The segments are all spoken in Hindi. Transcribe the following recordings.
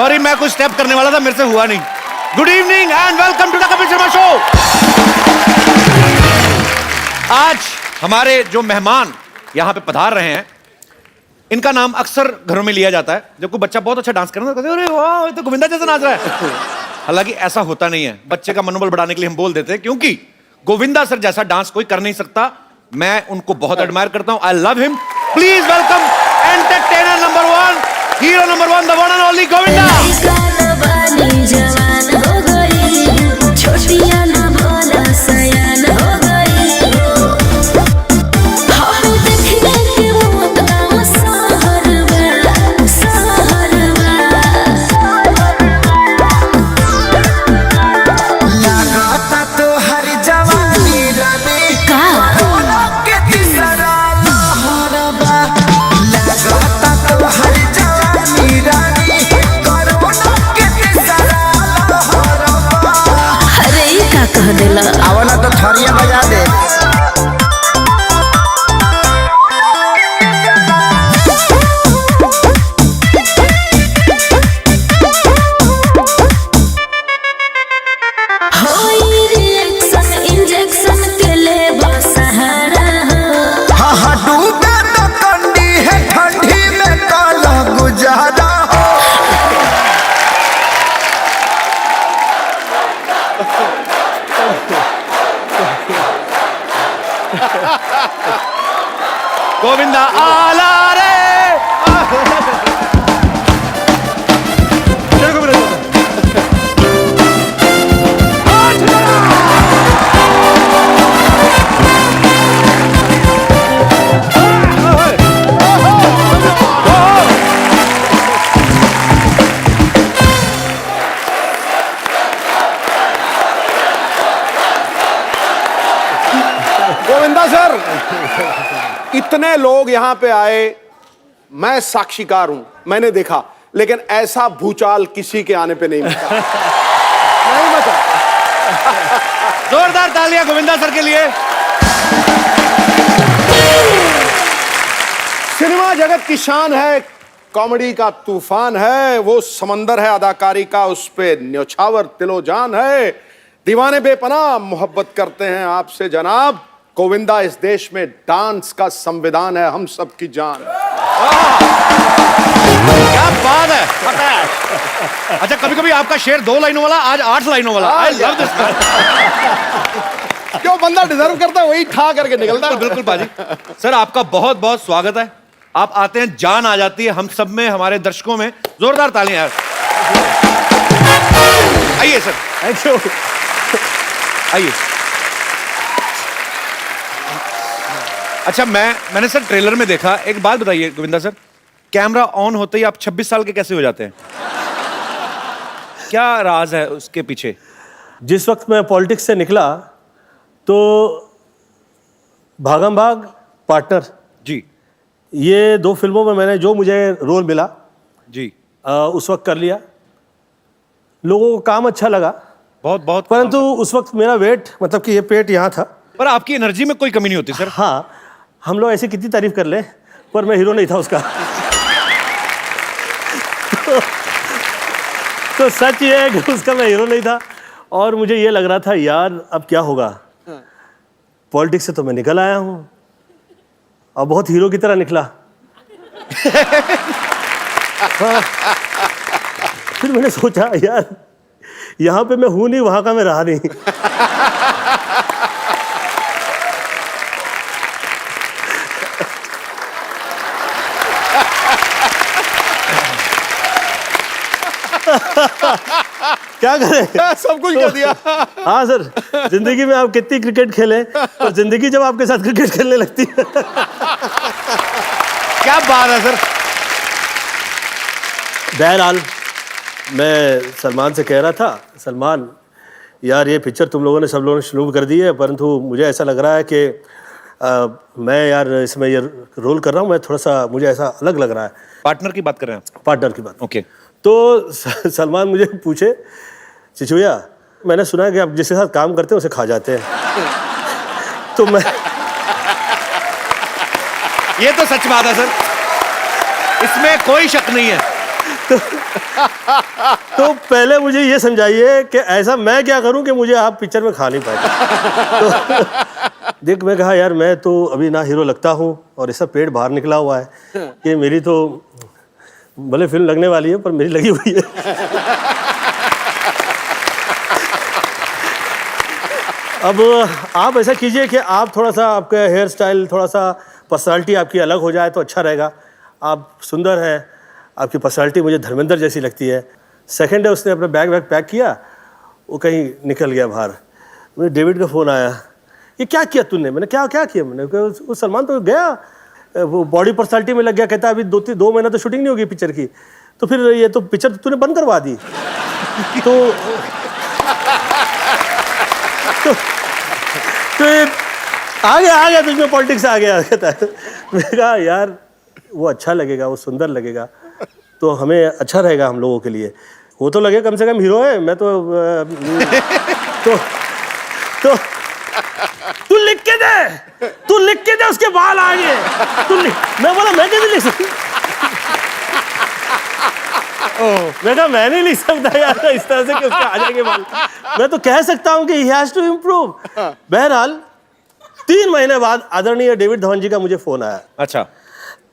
सॉरी, मैं कुछ स्टेप करने वाला था, मेरे से हुआ नहीं। Good evening and welcome to the Kapil Sharma show. आज हमारे जो मेहमान यहाँ पे पधार रहे हैं, इनका नाम अक्सर घरों में लिया जाता है। जब कोई बच्चा बहुत अच्छा डांस कर रहा है, कहते हैं अरे वाह, ये तो गोविंदा जैसा नाच रहा है। हालांकि ऐसा होता नहीं है। बच्चे का मनोबल बढ़ाने के लिए हम बोल देते हैं, क्योंकि गोविंदा सर जैसा डांस कोई कर नहीं सकता। मैं उनको बहुत एडमायर करता हूं। I love him. Please welcome entertainer number 1, hero number 1, the one and only Govinda. आवना तो थरिया बजा दे। इंजेक्शन के ले सहारा। हाँ हाँ, डूबे तो कंडी है, ठंडी में काला गुजारा। गोविंदा आला रे। गोविंदा सर, इतने लोग यहाँ पे आए, मैं साक्षीकार हूं, मैंने देखा, लेकिन ऐसा भूचाल किसी के आने पे नहीं मचा। नहीं मचा। जोरदार तालियां गोविंदा सर के लिए। सिनेमा जगत की शान है, कॉमेडी का तूफान है, वो समंदर है अदाकारी का, उस पे न्योछावर तिलो जान है। दीवाने बेपनाह मोहब्बत करते हैं आपसे जनाब। गोविंदा इस देश में डांस का संविधान है, हम सबकी जान। क्या बात है। अच्छा, कभी कभी आपका शेर 2 लाइनों वाला, आज 8 लाइनों वाला। I love this. जो बंदा डिजर्व करता है वही ठा करके निकलता है। बिल्कुल बाजी। सर, आपका बहुत बहुत स्वागत है। आप आते हैं, जान आ जाती है हम सब में, हमारे दर्शकों में। जोरदार तालियां यार। आइए सर। Thank you. आइए। अच्छा, मैंने सर ट्रेलर में देखा, एक बात बताइए गोविंदा सर, कैमरा ऑन होते ही आप 26 साल के कैसे हो जाते हैं? क्या राज है उसके पीछे? जिस वक्त मैं पॉलिटिक्स से निकला तो भागम भाग, पार्टनर जी, ये 2 फिल्मों में मैंने जो मुझे रोल मिला जी, उस वक्त कर लिया। लोगों को काम अच्छा लगा, बहुत बहुत। परंतु उस वक्त मेरा वेट, मतलब कि ये पेट यहाँ था। पर आपकी एनर्जी में कोई कमी नहीं होती सर। हाँ, हम लोग ऐसी कितनी तारीफ कर ले, पर मैं हीरो नहीं था उसका। तो सच ये है कि उसका मैं हीरो नहीं था, और मुझे ये लग रहा था यार अब क्या होगा। पॉलिटिक्स से तो मैं निकल आया हूँ, और बहुत हीरो की तरह निकला। हाँ। फिर मैंने सोचा यार यहाँ पे मैं हूँ नहीं, वहाँ का मैं रहा नहीं। क्या करें, सब कुछ कर दिया। हाँ सर, जिंदगी में आप कितनी क्रिकेट खेलें, और जिंदगी जब आपके साथ क्रिकेट खेलने लगती है। क्या बात है सर। बहरहाल, मैं सलमान से कह रहा था, सलमान यार ये पिक्चर तुम लोगों ने, सब लोगों ने शुरू कर दी है, परंतु मुझे ऐसा लग रहा है कि मैं यार इसमें ये रोल कर रहा हूँ, मैं थोड़ा सा, मुझे ऐसा अलग लग रहा है। पार्टनर की बात कर रहे हैं आप? पार्टनर की बात। ओके। तो सलमान मुझे पूछे, चिचुया मैंने सुना है कि आप जिसके साथ काम करते हैं उसे खा जाते हैं। तो मैं, ये तो सच बात है सर, इसमें कोई शक नहीं है। तो पहले मुझे ये समझाइए कि ऐसा मैं क्या करूं कि मुझे आप पिक्चर में खा नहीं पाए। तो देख मैं कहा यार मैं तो अभी ना हीरो लगता हूं और ऐसा पेट बाहर निकला हुआ है कि मेरी तो भले फिल्म लगने वाली है पर मेरी लगी हुई है। अब आप ऐसा कीजिए कि आप थोड़ा सा आपका हेयर स्टाइल थोड़ा सा पर्सनालिटी आपकी अलग हो जाए तो अच्छा रहेगा। आप सुंदर हैं, आपकी पर्सनालिटी मुझे धर्मेंद्र जैसी लगती है। सेकंड है उसने अपना बैग वैग पैक किया, वो कहीं निकल गया बाहर। मुझे डेविड का फ़ोन आया, ये क्या किया तूने? मैंने क्या किया? मैंने कहा वो सलमान तो गया, वो बॉडी पर्सनालिटी में लग गया। कहता अभी 2 महीना तो शूटिंग नहीं होगी पिक्चर की, तो फिर ये तो पिक्चर तूने बंद करवा दी। तो आ गया तुझमें पॉलिटिक्स आ गया। कहता है मैंने कहा यार वो अच्छा लगेगा, वो सुंदर लगेगा तो हमें अच्छा रहेगा हम लोगों के लिए। वो तो लगे कम से कम हीरो है, मैं तो तू लिख के दे उसके बाल आगे। मैं बोला मैं कैसे लिख सकता? मैं कहा मैं नहीं लिख सकता यार इस तरह से कि उसके आ जाएंगे बाल। मैं तो कह सकता हूँ कि he has to improve। बहरहाल 3 महीने बाद आदरणीय डेविड धवन जी का मुझे फोन आया। अच्छा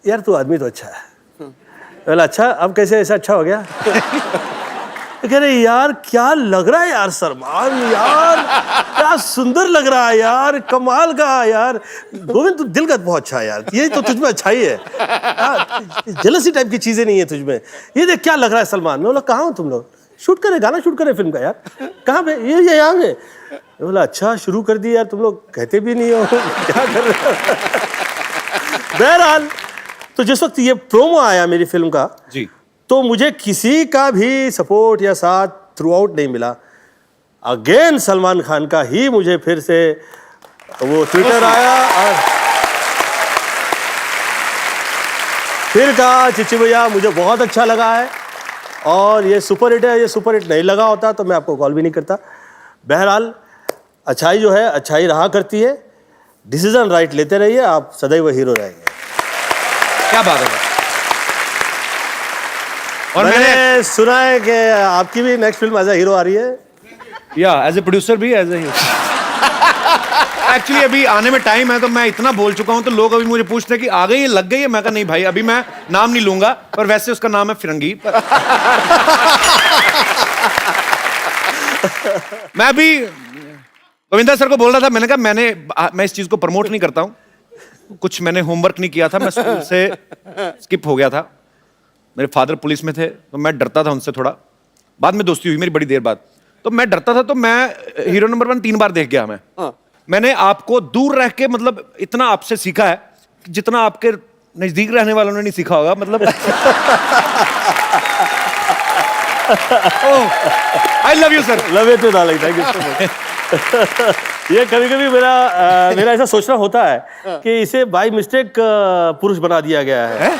यार तू आदमी तो अच्छा है। बोला अच्छा, अब कैसे ऐसा अच्छा हो गया? तो कह रहे यार क्या लग रहा है यार सलमान, यार क्या सुंदर लग रहा है यार, कमाल का यार। गोविंद तू दिल का बहुत अच्छा है यार, ये तो तुझमें अच्छा ही है, जेलसी टाइप की चीजें नहीं है तुझमें। ये देख क्या लग रहा है सलमान। मैं बोला कहाँ हो तुम लोग? शूट करें, गाना शूट करें फिल्म का। यार कहाँ पे? ये यहाँ पे। बोला अच्छा शुरू कर दी यार, तुम लोग कहते भी नहीं हो क्या कर रहे हो। बहरहाल तो जिस वक्त ये प्रोमो आया मेरी फिल्म का जी, तो मुझे किसी का भी सपोर्ट या साथ थ्रू आउट नहीं मिला। अगेन सलमान खान का ही मुझे फिर से वो ट्विटर आया और फिर कहा चिच्ची भैया मुझे बहुत अच्छा लगा है और ये सुपर हिट है। ये सुपर हिट नहीं लगा होता तो मैं आपको कॉल भी नहीं करता। बहरहाल अच्छाई जो है अच्छाई रहा करती है। डिसीजन राइट लेते रहिए, आप सदैव हीरो रहेंगे। क्या बात है। और मैंने सुना है कि आपकी भी next film as a hero आ रही है। या एज ए प्रोड्यूसर भी, एज ए हीरो। एक्चुअली अभी आने में टाइम है तो मैं इतना बोल चुका हूं तो लोग अभी मुझे पूछते हैं कि आ गई है, लग गई है। मैं कहा नहीं भाई अभी मैं नाम नहीं लूंगा, पर वैसे उसका नाम है फिरंगी। मैं अभी गोविंदा सर को बोल रहा था, मैंने कहा मैं इस चीज को प्रमोट नहीं करता हूं, कुछ मैंने होमवर्क नहीं किया था, मैं स्कूल से स्किप हो गया था। मेरे फादर पुलिस में थे तो मैं डरता था उनसे थोड़ा। बाद में दोस्ती हुई मेरी बड़ी देर बाद, तो मैं डरता था। तो मैं हीरो नंबर 1 3 बार देख गया। मैंने आपको दूर रह के मतलब इतना आपसे सीखा है जितना आपके नजदीक रहने वालों ने नहीं सीखा होगा। मतलब I love you sir. Love you too darling, thank you so much. ये कभी कभी मेरा ऐसा सोचना होता है कि इसे बाय मिस्टेक पुरुष बना दिया गया है।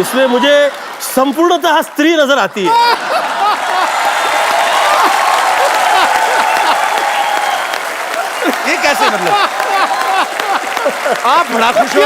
इसमें मुझे संपूर्णतः स्त्री नजर आती है। ये कैसे मतलब? आप बड़ा खुश हो।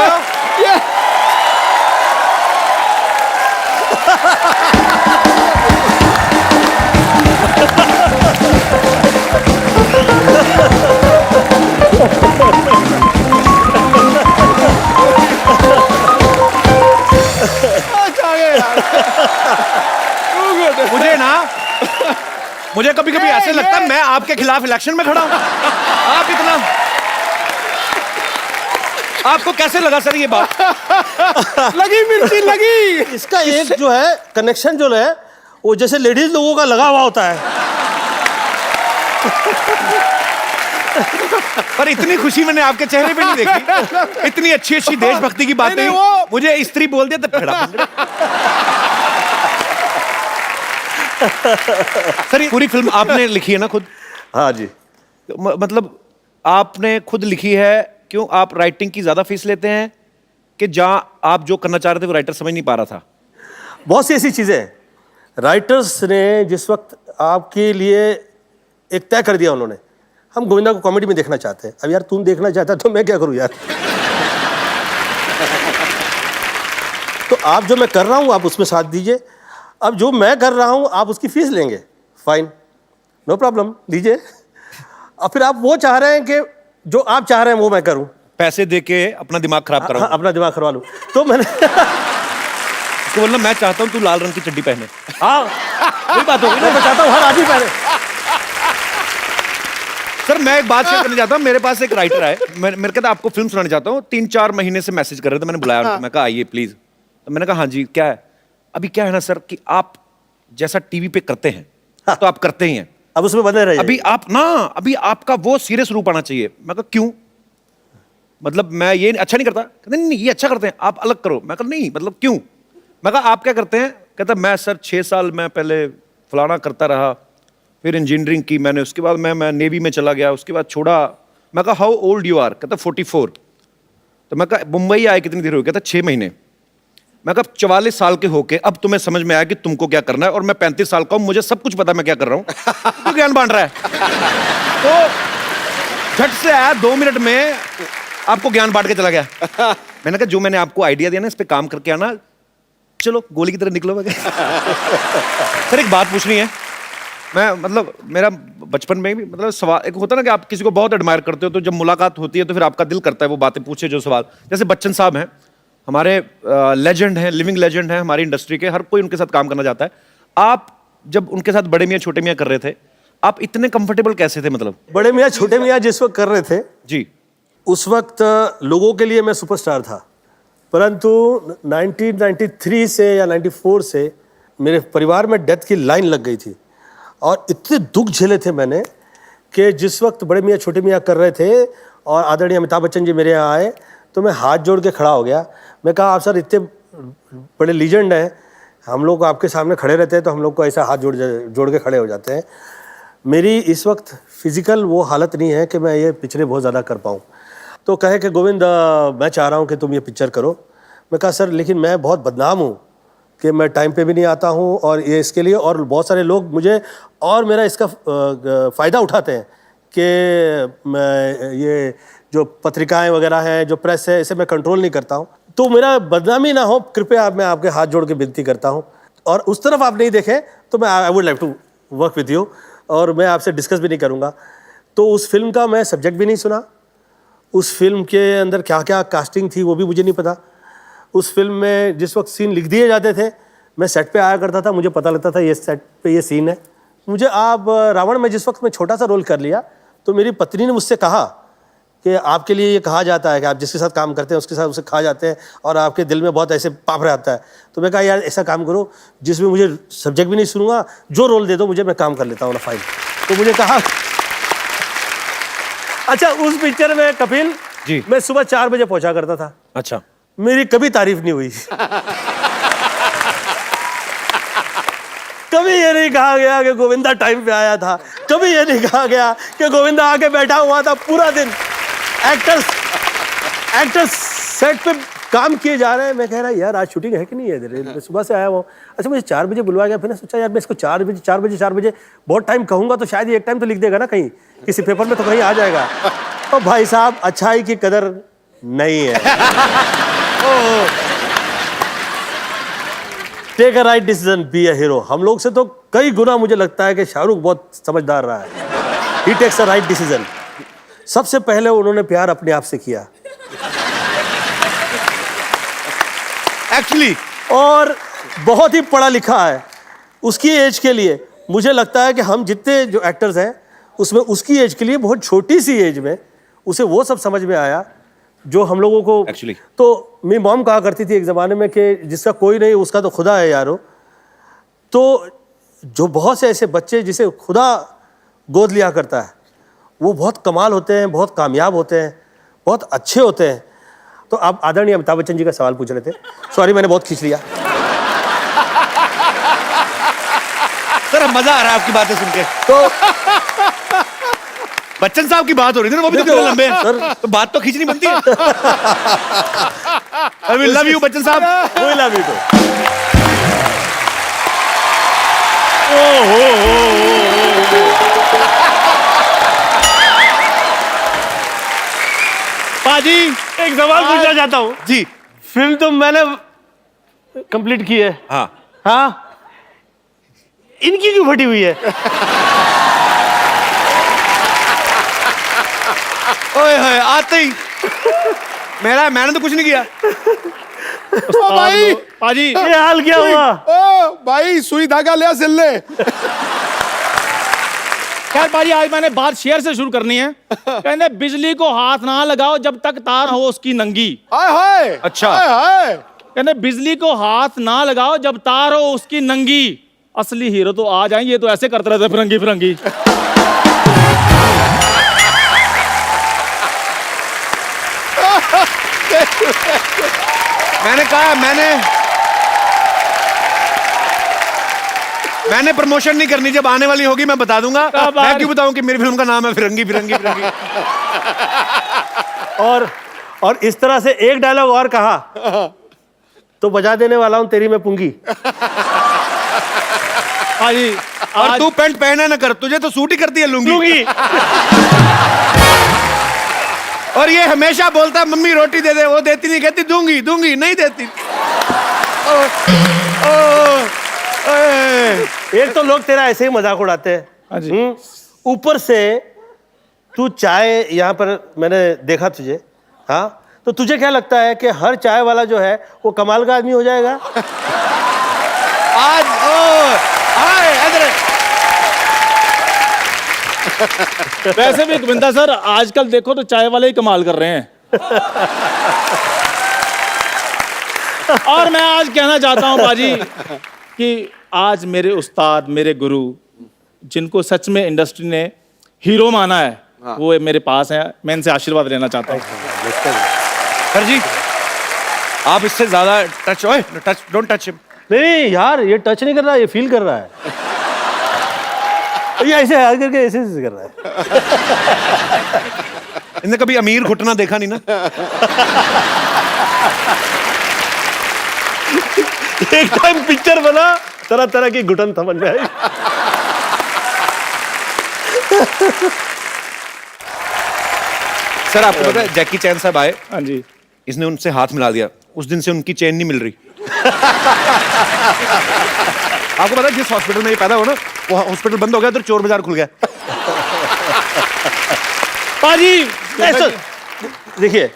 मुझे कभी कभी ऐसे लगता है मैं आपके खिलाफ इलेक्शन में खड़ा हूं। आप इतना, आपको कैसे लगा सर ये बात? लगी मिर्ची लगी। इसका एक जो है कनेक्शन जो है वो जैसे लेडीज लोगों का लगा हुआ होता है। पर इतनी खुशी मैंने आपके चेहरे पे नहीं देखी। इतनी अच्छी अच्छी देशभक्ति की बातें मुझे स्त्री बोल दिया तो खड़ा। सर ये पूरी फिल्म आपने लिखी है ना खुद? हाँ जी। मतलब आपने खुद लिखी है, क्यों आप राइटिंग की ज्यादा फीस लेते हैं कि जहां आप जो करना चाह रहे थे वो राइटर समझ नहीं पा रहा था? बहुत सी ऐसी चीजें राइटर्स ने जिस वक्त आपके लिए एक तय कर दिया, उन्होंने हम गोविंदा को कॉमेडी में देखना चाहते हैं। अब यार तुम देखना चाहता है तो मैं क्या करूं यार। तो आप जो मैं कर रहा हूं आप उसमें साथ दीजिए। अब जो मैं कर रहा हूँ आप उसकी फीस लेंगे, फाइन, नो प्रॉब्लम, लीजिए। और फिर आप वो चाह रहे हैं कि जो आप चाह रहे हैं वो मैं करूँ, पैसे दे के अपना दिमाग खराब कराऊं। हाँ, अपना दिमाग करवा लूँ। तो मैंने तो बोलना मैं चाहता हूं तू लाल रंग की चड्डी पहने। हाँ वही बात होगी ना, मैं चाहता हूँ हर आदमी पहने। सर मैं एक बात शेयर करना चाहता हूँ, मेरे पास एक राइटर है, मेरे कहता आपको फिल्म सुनाना चाहता हूँ, 3-4 महीने से मैसेज कर रहे थे, मैंने बुलाया उनको, मैं कहा आइए प्लीज। तो मैंने कहा हाँ जी क्या है। अभी क्या है ना सर कि आप जैसा टीवी पे करते हैं तो आप करते ही हैं, अब उसमें बने रहिए। अभी आपका वो सीरियस रूप आना चाहिए। मैं कहा क्यों, मतलब मैं ये अच्छा नहीं करता। कहते नहीं ये अच्छा करते हैं, आप अलग करो। मैं कहा नहीं मतलब क्यों। मैं कहा आप क्या करते हैं। कहता मैं सर 6 साल मैं पहले फलाना करता रहा, फिर इंजीनियरिंग की मैंने, उसके बाद मैं नेवी में चला गया, उसके बाद छोड़ा। मैं कहा हाउ ओल्ड यू आर। कहता 44। तो मैं कहा मुंबई आए कितनी देर हो गई। कहता 6 महीने। मैं कहा 44 साल के होके अब तुम्हें समझ में आया कि तुमको क्या करना है, और मैं 35 साल का हूं, मुझे सब कुछ पता मैं क्या कर रहा हूं। तो ज्ञान बांट रहा है। तो झट से आया, 2 मिनट में आपको ज्ञान बांट के चला गया। मैंने कहा जो मैंने आपको आइडिया दिया ना इस पे काम करके आना, चलो गोली की तरह निकलो। सर एक बात पूछनी है, मैं मतलब मेरा बचपन में भी मतलब सवाल एक होता ना कि आप किसी को बहुत एडमायर करते हो, तो जब मुलाकात होती है तो फिर आपका दिल करता है वो बातें पूछे जो सवाल। जैसे बच्चन साहब हैं हमारे, लेजेंड हैं, लिविंग लेजेंड हैं हमारी इंडस्ट्री के, हर कोई उनके साथ काम करना चाहता है। आप जब उनके साथ बड़े मियाँ छोटे मियाँ कर रहे थे, आप इतने कंफर्टेबल कैसे थे। मतलब बड़े मियाँ छोटे मियाँ जिस वक्त कर रहे थे जी, उस वक्त लोगों के लिए मैं सुपरस्टार था, परंतु 1993 से या 94 से मेरे परिवार में डेथ की लाइन लग गई थी, और इतने दुख झेले थे मैंने कि जिस वक्त बड़े मियाँ छोटे मियाँ कर रहे थे और आदरणीय अमिताभ बच्चन जी मेरे यहाँ आए तो मैं हाथ जोड़ के खड़ा हो गया। मैं कहा आप सर इतने बड़े लीजेंड हैं, हम लोग आपके सामने खड़े रहते हैं तो हम लोग को ऐसा हाथ जोड़ के खड़े हो जाते हैं। मेरी इस वक्त फिजिकल वो हालत नहीं है कि मैं ये पिक्चरें बहुत ज़्यादा कर पाऊँ। तो कहे कि गोविंद मैं चाह रहा हूँ कि तुम ये पिक्चर करो। मैं कहा सर लेकिन मैं बहुत बदनाम हूँ कि मैं टाइम पे भी नहीं आता हूँ, और ये इसके लिए और बहुत सारे लोग मुझे और मेरा इसका फ़ायदा उठाते हैं कि मैं ये जो पत्रिकाएं वगैरह हैं, जो प्रेस है, इसे मैं कंट्रोल नहीं करता हूँ, तो मेरा बदनामी ना हो, कृपया मैं आपके हाथ जोड़ के विनती करता हूँ। और उस तरफ आप नहीं देखें तो मैं I would like to work with you, और मैं आपसे डिस्कस भी नहीं करूँगा। तो उस फिल्म का मैं सब्जेक्ट भी नहीं सुना, उस फिल्म के अंदर क्या क्या कास्टिंग थी वो भी मुझे नहीं पता। उस फिल्म में जिस वक्त सीन लिख दिए जाते थे मैं सेट पे आया करता था, मुझे पता लगता था ये सेट पे ये सीन है। मुझे आप रावण में जिस वक्त मैं छोटा सा रोल कर लिया तो मेरी पत्नी ने मुझसे कहा कि आपके लिए ये कहा जाता है कि आप जिसके साथ काम करते हैं उसके साथ उसे खा जाते हैं और आपके दिल में बहुत ऐसे पाप रहता है। तो मैं कहा यार ऐसा काम करो जिसमें मुझे सब्जेक्ट भी नहीं सुनूंगा, जो रोल दे दो मुझे, मैं काम कर लेता हूँ ना फाइन। तो मुझे कहा अच्छा उस पिक्चर में कपिल जी, मैं सुबह 4 बजे पहुंचा करता था। अच्छा, मेरी कभी तारीफ नहीं हुई। कभी ये नहीं कहा गया कि गोविंदा टाइम पे आया था, कभी ये नहीं कहा गया कि गोविंदा आके बैठा हुआ था पूरा दिन। एक्टर्स सेट पे काम किए जा रहे हैं, मैं कह रहा यार आज शूटिंग है कि नहीं है, मैं सुबह से आया हुआ। अच्छा मुझे 4 बजे बुलवाया गया, फिर मैं सोचा यार मैं इसको 4 बजे बहुत टाइम कहूंगा तो शायद ये एक टाइम तो लिख देगा ना कहीं, किसी पेपर में तो कहीं आ जाएगा। तो भाई साहब अच्छाई की कदर नहीं है। Take a right decision, be a hero. हम लोग से तो कई गुना मुझे लगता है कि शाहरुख बहुत समझदार रहा है। ही टेक्स अ राइट डिसीजन। सबसे पहले उन्होंने प्यार अपने आप से किया एक्चुअली, और बहुत ही पढ़ा लिखा है उसकी एज के लिए। मुझे लगता है कि हम जितने जो एक्टर्स हैं उसमें उसकी एज के लिए बहुत छोटी सी एज में उसे वो सब समझ में आया जो हम लोगों को Actually. तो मेरी मॉम कहा करती थी एक ज़माने में कि जिसका कोई नहीं उसका तो खुदा है यारो। तो जो बहुत से ऐसे बच्चे जिसे खुदा गोद लिया करता है वो बहुत कमाल होते हैं, बहुत कामयाब होते हैं, बहुत अच्छे होते हैं। तो आप आदरणीय अमिताभ बच्चन जी का सवाल पूछ रहे थे, सॉरी मैंने बहुत खींच लिया। सर मजा आ रहा है आपकी बातें सुन के। तो बच्चन साहब की बात हो रही थी ना, वो भी तो देखो, थोड़े लंबे हैं, सर। तो बात तो खींचनी बनती है। I will love you Bachchan साहब। कोई लव यू तो पाजी एक सवाल पूछना चाहता हूँ जी। फिल्म तो मैंने कंप्लीट की है, हाँ, हाँ, इनकी क्यों फटी हुई है? ओए होए आते ही मैंने तो कुछ नहीं किया। ओ भाई, पाजी ये हाल क्या हुआ? ओ भाई, सुई धागा ले सिल ले। खैर पाजी, आज मैंने बात शेयर से शुरू करनी है। कहने बिजली को हाथ ना लगाओ जब तक तार हो उसकी नंगी। हाय हाय, अच्छा। हाय हाय। कहने बिजली को हाथ ना लगाओ जब तार हो उसकी नंगी। असली हीरो तो आ जाएंगे, ये तो ऐसे करते रहते फिरंगी फिरंगी। मैंने कहा मैंने प्रमोशन नहीं करनी, जब आने वाली होगी मैं बता दूंगा। मैं क्यों बताऊं कि मेरी फिल्म का नाम है फिरंगी फिरंगी फिरंगी। और इस तरह से एक डायलॉग और कहा तो बजा देने वाला हूं तेरी मैं पुंगी। पाजी और तू पैंट पहना ना कर, तुझे तो सूट ही करती है लुंगी। और ये हमेशा बोलता है मम्मी रोटी दे दे, वो देती नहीं, कहती दूंगी दूंगी, नहीं देती। एक तो लोग तेरा ऐसे ही मजाक उड़ाते हैं, हाँ जी। ऊपर से तू चाय यहाँ पर मैंने देखा तुझे, हाँ, तो तुझे क्या लगता है कि हर चाय वाला जो है वो कमाल का आदमी हो जाएगा? आज वैसे भी गोविंदा सर, आजकल देखो तो चाय वाले ही कमाल कर रहे हैं। और मैं आज कहना चाहता हूं बाजी कि आज मेरे उस्ताद, मेरे गुरु, जिनको सच में इंडस्ट्री ने हीरो माना है, वो मेरे पास हैं। मैं इनसे आशीर्वाद लेना चाहता हूं। सर जी, आप इससे ज्यादा टच डोंट टच हिम। नहीं यार, ये टच नहीं कर रहा, ये फील कर रहा है। ये ऐसे हाथ करके ऐसे कर रहा है। इनने कभी अमीर घुटना देखा नहीं ना। एक टाइम पिक्चर बना, तरह तरह की घुटन समझ में आई। सर आपको पता है जैकी चैन साहब आए, हाँ जी। इसने उनसे हाथ मिला दिया, उस दिन से उनकी चैन नहीं मिल रही। आपको पता है जिस हॉस्पिटल में ये पैदा हुआ ना, वो हॉस्पिटल बंद हो गया, तो चोर बाजार खुल गया। पाजी देखिए,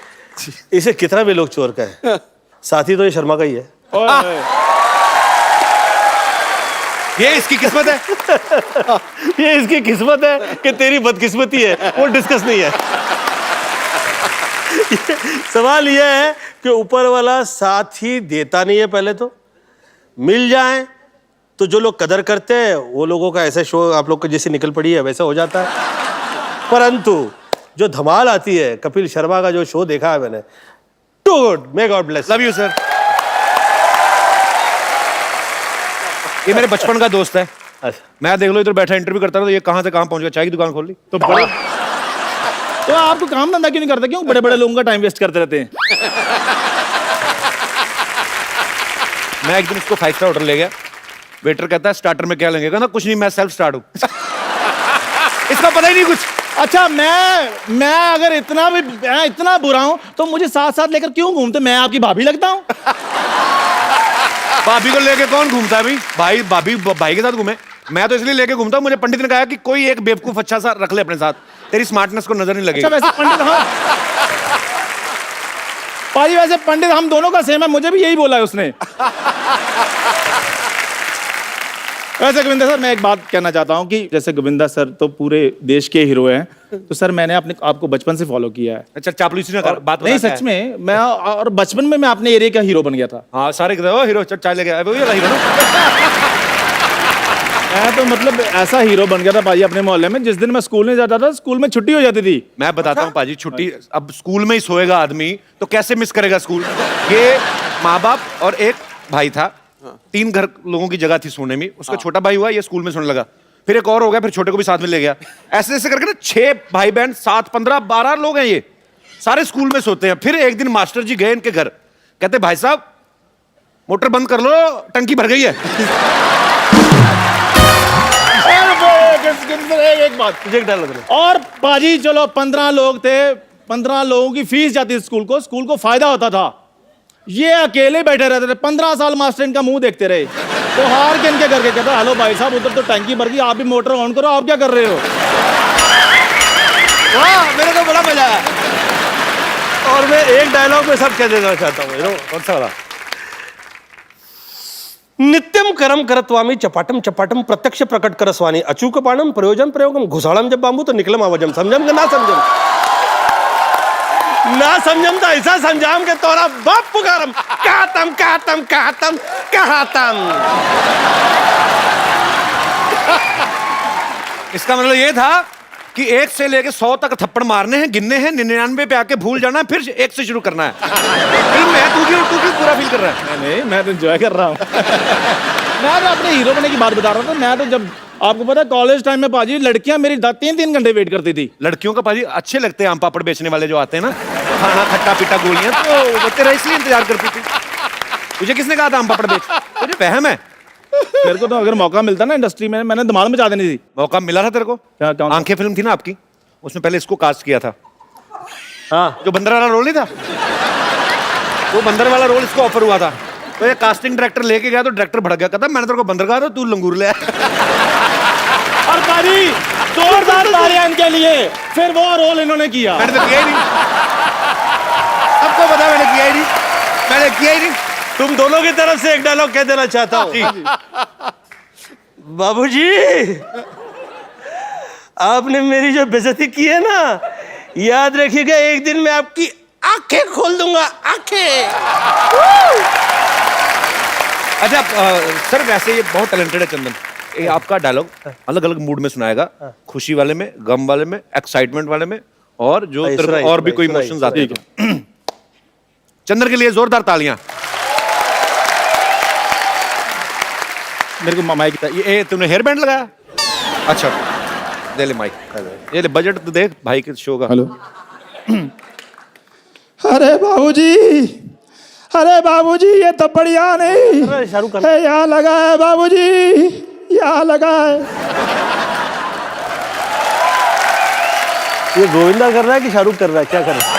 इसे कितना भी लोग चोर कहे, साथी तो ये शर्मा का ही है। ये इसकी किस्मत है। ये इसकी किस्मत है कि तेरी बदकिस्मती है, वो डिस्कस नहीं है। सवाल यह है कि ऊपर वाला साथ ही देता नहीं है। पहले तो मिल जाए तो जो लोग कदर करते हैं वो लोगों का ऐसा शो आप लोग को जैसे निकल पड़ी है वैसा हो जाता है, परंतु जो धमाल आती है, कपिल शर्मा का जो शो देखा है मैंने, too good, may God bless. Love you sir. ये मेरे बचपन का दोस्त है। अच्छा, मैं देख लो इधर बैठा इंटरव्यू करता रहा, तो ये कहां से कहां पहुंच गया, चाय की दुकान खोल ली। तो बड़े तो आपको काम धंधा क्यों नहीं करते? क्यों बड़े बड़े लोगों का टाइम वेस्ट करते रहते हैं? मैं एक दिन उसको 5 स्टार होटल ले गया, वेटर कहता है स्टार्टर में क्या लेंगे, कहना कुछ नहीं, मैं सेल्फ स्टार्ट हूं। इसका पता ही नहीं कुछ। अच्छा, मैं अगर इतना बुरा हूं तो मुझे साथ साथ लेकर क्यों घूमते? मैं आपकी भाभी लगता हूं? भाभी को लेके कौन घूमता है भाई? भाभी भाई के साथ घूमे। मैं तो इसलिए लेके घूमता हूं, मुझे पंडित ने कहा कि कोई एक बेवकूफ अच्छा सा रख ले अपने साथ, तेरी स्मार्टनेस को नजर नहीं लगेगी। अच्छा वैसे पंडित, हाँ पाजी, वैसे पंडित हम दोनों का सेम है, मुझे भी यही बोला है उसने। वैसे गोविंदा सर, मैं एक बात कहना चाहता हूँ कि जैसे गोविंदा सर तो पूरे देश के हीरो हैं, तो सर मैंने आपको बचपन से फॉलो किया है। अच्छा, चापलूसी ना कर, बात नहीं, बताता सच है। में मैं, और बचपन में मैं अपने एरिया का हीरो बन गया था। हाँ, सारे कहते हैं, ओ हीरो, चल चाय लेके आया, वो ये हीरो ना। मैं तो मतलब ऐसा हीरो बन गया था पाजी अपने मोहल्ले में। जिस दिन मैं स्कूल नहीं जाता था, स्कूल में छुट्टी हो जाती थी। मैं बताता हूँ पाजी, छुट्टी अब स्कूल में ही सोएगा आदमी तो कैसे मिस करेगा स्कूल। ये माँ बाप और एक भाई था, 3 घर लोगों की जगह थी सोने में। उसका छोटा भाई हुआ, ये स्कूल में सोने लगा, फिर एक और हो गया, फिर छोटे को भी साथ में ले गया। ऐसे ऐसे करके ना 6 भाई बहन, 7, 15, 12 लोग हैं, ये सारे स्कूल में सोते हैं। फिर एक दिन मास्टर जी गए इनके घर, कहते भाई साहब मोटर बंद कर लो, टंकी भर गई है। एक बात तुझे एक डर लग रहा है। और पाजी, चलो 15 लोग थे, 15 लोगों की फीस जाती थी स्कूल को फायदा होता था। ये अकेले बैठे रहते थे, 15 साल मास्टर इनका मुंह देखते रहे। तो हार के इनके करके कहता हेलो भाई साहब उधर तो टैंकी भर गई, आप भी मोटर ऑन करो, आप क्या कर रहे हो? वाह, मेरे को बड़ा मजा आया। और मैं एक डायलॉग में सब कह देना चाहता हूँ, कौन सा वाला? नित्यम करम करत्वामी चपाटम चपाटम प्रत्यक्ष प्रकट करस्वानी अचूक पाणम प्रयोजन प्रयोगम घुसाड़म जब बांबू तो निकलम आवजम, समझम के ना समझम? ना समझम तो ऐसा समझाम के तोरा बाप पुकारम, कहतम कहतम कहतम कहतम। इसका मतलब ये था कि 1 से लेके 100 तक थप्पड़ मारने हैं, गिनने हैं, 99 पे आके भूल जाना है, फिर 1 से शुरू करना है। फिल्म है, तू क्यों पूरा फील कर रहा है? नहीं, मैं तो एंजॉय कर रहा हूँ। मैं तो अपने हीरो बनने की बात बता रहा था। मैं तो जब आपको पता है कॉलेज टाइम में पाजी लड़कियां मेरी 3-3 घंटे वेट करती थी। लड़कियों का पाजी अच्छे लगते हैं आम पापड़ बेचने वाले जो आते हैं ना, खाना खट्टा पीटा गोलियां, तो वो तेरा इसलिए इंतजार करती थी। तुझे किसने कहा था आम पापड़ बेच? तुझे वहम है? मेरे को तो अगर मौका मिलता ना इंडस्ट्री में, मैंने धमाल मचा देनी थी। मौका मिला था तेरे को? क्या आंखें फिल्म थी ना आपकी, उसमें पहले इसको कास्ट किया था। हाँ, जो बंदर वाला रोल नहीं था, वो बंदर वाला रोल इसको ऑफर हुआ था। तो ये कास्टिंग डायरेक्टर लेके गया तो डायरेक्टर भड़क गया, कहता मैंने तेरे को बंदर कहा था, तू लंगूर ले आया। और पाजी जोरदार तालियां इनके लिए। फिर वो रोल इन्होंने किया। मैंने तो किया ही नहीं, सबको पता मैंने किया ही नहीं, मैंने किया ही नहीं। तुम दोनों की तरफ से एक डायलॉग कह देना चाहता हूँ। बाबूजी, आपने मेरी जो बेइज्जती की है ना, याद रखिएगा एक दिन मैं आपकी आंखें खोल दूंगा, आंखें। अच्छा सर, वैसे ये बहुत टैलेंटेड है चंदन। ये आपका डायलॉग अलग अलग मूड में सुनाएगा, खुशी वाले में, गम वाले में, एक्साइटमेंट वाले में, और जो तेरे को और भी कोई इमोशंस आते हैं। चंदन के लिए जोरदार तालियां। मेरे को माइक ये तूने हेयर बैंड लगाया? अच्छा, दे ले माइक, ये ले, बजट तो देख भाई के शो का। हेलो। अरे बाबूजी ये तो बढ़िया नहीं। शाहरुख खान यहाँ लगा है बाबूजी, यहाँ लगा है। ये गोविंदा कर रहा है कि शाहरुख कर रहा है, क्या कर रहा है?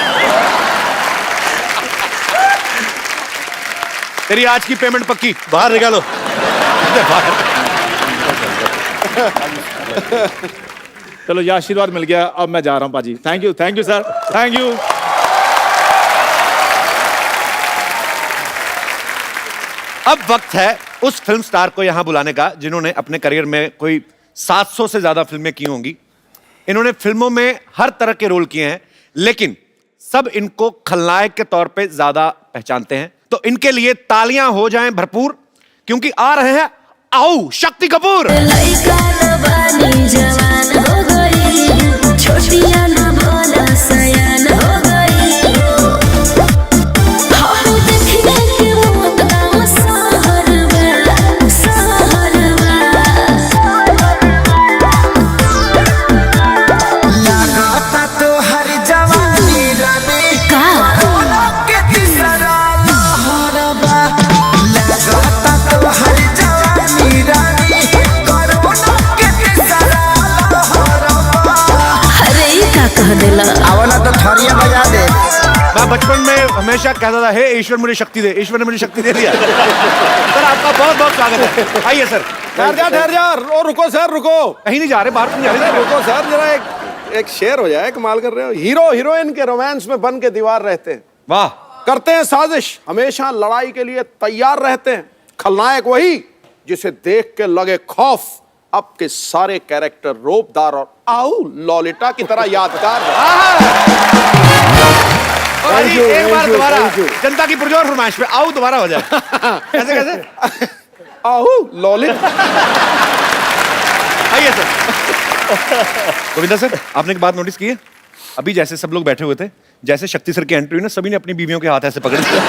तेरी आज की पेमेंट पक्की। बाहर निकालो। चलो ये आशीर्वाद मिल गया, अब मैं जा रहा हूँ पाजी। Thank you sir, thank you. अब वक्त है उस फिल्म स्टार को यहां बुलाने का जिन्होंने अपने करियर में कोई 700 से ज्यादा फिल्में की होंगी। इन्होंने फिल्मों में हर तरह के रोल किए हैं, लेकिन सब इनको खलनायक के तौर पे ज्यादा पहचानते हैं। तो इनके लिए तालियां हो जाएं भरपूर, क्योंकि आ रहे हैं आओ शक्ति कपूर। लइका न बानी जवान हो गई, छोटिया न बोला सयान हो गई। हम देखने के मौत गाँव सहरवा, सहरवा। लगाता तो हर जवानी रानी का के तीसरा लहरबा। लगाता तो हर जवानी रानी कोरोना के तीसरा लहरबा। अरे ये का कह देला? आवला तो थरिया बजा दे। मैं बचपन में हमेशा कहता था, हे ईश्वर मुझे शक्ति दे। ईश्वर ने मुझे शक्ति दे दिया। सर आपका बहुत बहुत स्वागत है, आइए सर। ठहर जा, रुको सर, रुको। कहीं नहीं जा रहे, बाहर नहीं जा रहे। रुको सर, जरा एक शेर हो जाए, कमाल कर रहे हो। हीरो हीरोइन के रोमांस में बन के दीवार रहते हैं, वाह। करते हैं साजिश, हमेशा लड़ाई के लिए तैयार रहते हैं। खलनायक वही जिसे देख के लगे खौफ। अब के सारे कैरेक्टर रोबदार और आओ लॉलिटा की तरह यादगार हैं। भाई एक बार दोबारा जनता की पुरजोर फरमाइश पे आओ दोबारा हो जाए। कैसे कैसे? आओ लॉलिटा। आइए सर। गोविंदा सर, आपने एक बात नोटिस की है? अभी जैसे सब लोग बैठे हुए थे, जैसे शक्ति सर की एंट्री हुई ना, सभी ने अपनी बीवियों के हाथ ऐसे पकड़ लिए।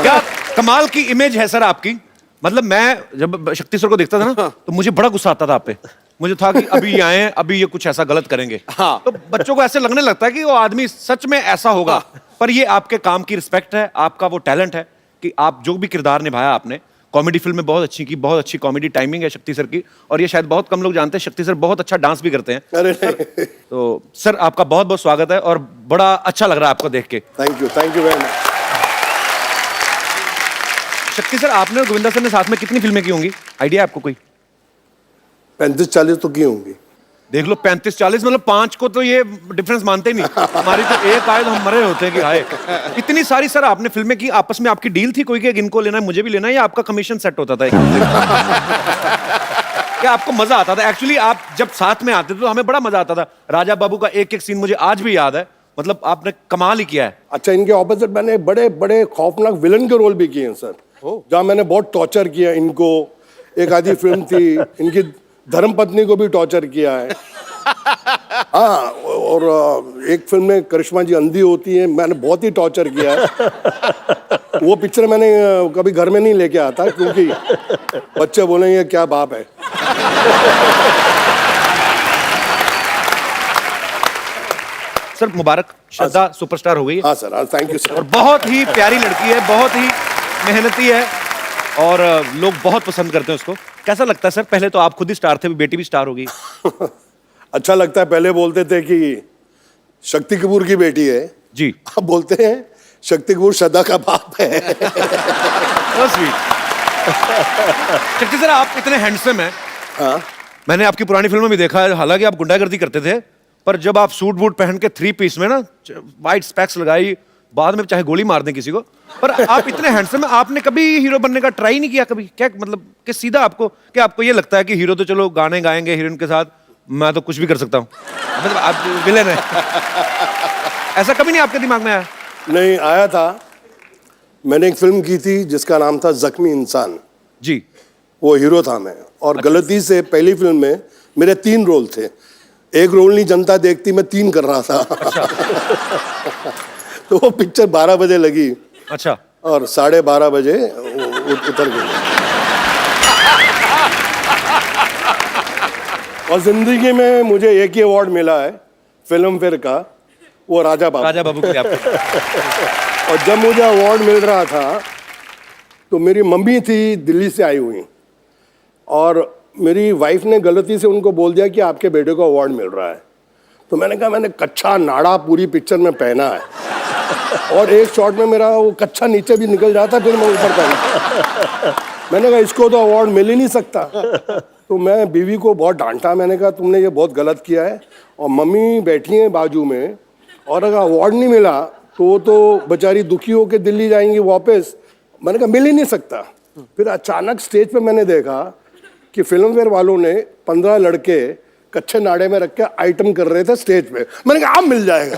क्या कमाल की इमेज है सर आपकी। मतलब मैं जब शक्ति सर को देखता था ना, तो मुझे बड़ा गुस्सा आता था आप पे। मुझे था कि अभी ये आए, अभी ये कुछ ऐसा गलत करेंगे। हाँ। तो बच्चों को ऐसे लगने लगता है कि वो आदमी सच में ऐसा होगा। पर ये आपके काम की रिस्पेक्ट है, आपका वो टैलेंट है कि आप जो भी किरदार निभाया आपने, कॉमेडी फिल्म में बहुत अच्छी की, बहुत अच्छी कॉमेडी टाइमिंग है शक्ति सर की। और ये शायद बहुत कम लोग जानते हैं, शक्ति सर बहुत अच्छा डांस भी करते हैं। अरे तो सर आपका बहुत बहुत स्वागत है, और बड़ा अच्छा लग रहा है आपको देख के। Thank you very much. शक्ति सर, आपने और गोविंदा सर ने साथ में कितनी फिल्में की होंगी, आइडिया आपको कोई? 35-40 तो की होंगी। देख लो, 35-40 मतलब 5 को तो ये डिफरेंस मानते ही नहीं। हमारी तो एक आए तो हम मरे होते हैं कि हाय। इतनी सारी सर आपने फिल्में की, आपस में आपकी डील थी कोई कि इनको लेना है मुझे भी लेना है, या आपका कमीशन सेट होता था एक क्या आपको मजा आता था? एक्चुअली आप जब साथ में आते थे तो हमें बड़ा मजा आता था। राजा बाबू का एक एक सीन मुझे आज भी याद है, मतलब आपने कमाल ही किया है। अच्छा, इनके ऑपोजिट मैंने बड़े बड़े खौफनाक विलन के रोल भी किए हैं सर, जहाँ मैंने बहुत टॉर्चर किया इनको। एक आधी फिल्म थी, इनकी धर्मपत्नी को भी टॉर्चर किया है। हाँ, और एक फिल्म में करिश्मा जी अंधी होती है, मैंने बहुत ही टॉर्चर किया है। वो पिक्चर मैंने कभी घर में नहीं लेके आता, क्योंकि बच्चे बोलेंगे क्या बाप है। सर मुबारक, श्रद्धा सुपरस्टार हो गई है। हाँ सर, हाँ, थैंक यू और सर। बहुत ही प्यारी लड़की है, बहुत ही मेहनती है और लोग बहुत पसंद करते हैं उसको। कैसा लगता है सर? पहले तो आप खुद ही स्टार थे, बेटी भी स्टार हो गई। अच्छा लगता है। पहले बोलते थे कि शक्ति कपूर की बेटी है जी। अब बोलते हैं शक्ति कपूर श्रद्धा का बाप है। So sweet। शक्ति सर, आप इतने हैंडसम हैं। हाँ, मैंने आपकी पुरानी फिल्मों में देखा है, हालांकि आप गुंडागर्दी करते थे, पर जब आप सूट बूट पहन के 3 पीस में ना, वाइट स्पेक्स लगाई, बाद में चाहे गोली मार दें किसी को, पर आप इतने हैंडसम हैं, आपने कभी हीरो बनने का ट्राई नहीं किया कभी? क्या मतलब कि सीधा आपको क्या आपको ये लगता है कि हीरो तो चलो गाने गाएंगे हीरोइन के साथ, मैं तो कुछ भी कर सकता हूँ, मतलब आप विलेन है, ऐसा कभी नहीं आपके दिमाग में आया? नहीं आया था। मैंने एक फिल्म की थी जिसका नाम था जख्मी इंसान, जी। वो हीरो था मैं, और गलती से पहली फिल्म में मेरे 3 रोल थे। एक रोल नहीं जनता देखती, मैं 3 कर रहा था। तो वो पिक्चर 12 बजे लगी। अच्छा। और 12:30 बजे उतर गई। और जिंदगी में मुझे एक ही अवार्ड मिला है फिल्म फेयर का, वो राजा बाबू। राजा बाबू के लिए आपको। और जब मुझे अवार्ड मिल रहा था तो मेरी मम्मी थी दिल्ली से आई हुई, और मेरी वाइफ ने गलती से उनको बोल दिया कि आपके बेटे को अवार्ड मिल रहा है। तो मैंने कहा मैंने कच्चा नाड़ा पूरी पिक्चर में पहना है, और एक शॉट में मेरा वो कच्चा नीचे भी निकल जाता, फिर मैं ऊपर पहना। मैंने कहा इसको तो अवार्ड मिल ही नहीं सकता। तो मैं बीवी को बहुत डांटा, मैंने कहा तुमने ये बहुत गलत किया है। और मम्मी बैठी हैं बाजू में, और अगर अवार्ड नहीं मिला तो बेचारी दुखी होकर दिल्ली जाएंगी वापस। मैंने कहा मिल ही नहीं सकता। फिर अचानक स्टेज पे मैंने देखा कि फिल्म फेयर वालों ने 15 लड़के कच्चे नाड़े में रख के आइटम कर रहे थे स्टेज पे। मैंने कहा अब मिल जाएगा।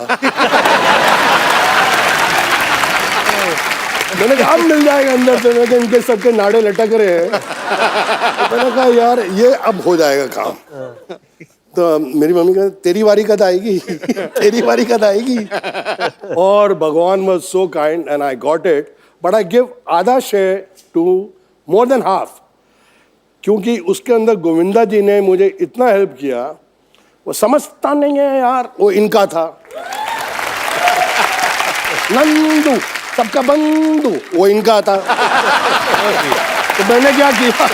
मैंने कहा अब मिल जाएगा अंदर से। मैंने कहा इनके सबके नाड़े लटक रहे हैं। तो मैंने कहा यार ये अब हो जाएगा काम। तो मेरी मम्मी कहा तेरी बारी कद आएगी, तेरी बारी कद आएगी। और भगवान was so kind and I got it, but I give आधा share to more than half, क्योंकि उसके अंदर गोविंदा जी ने मुझे इतना हेल्प किया। वो समझता नहीं है यार, वो इनका था नंदू, सबका बंधु, वो इनका था। तो मैंने क्या किया।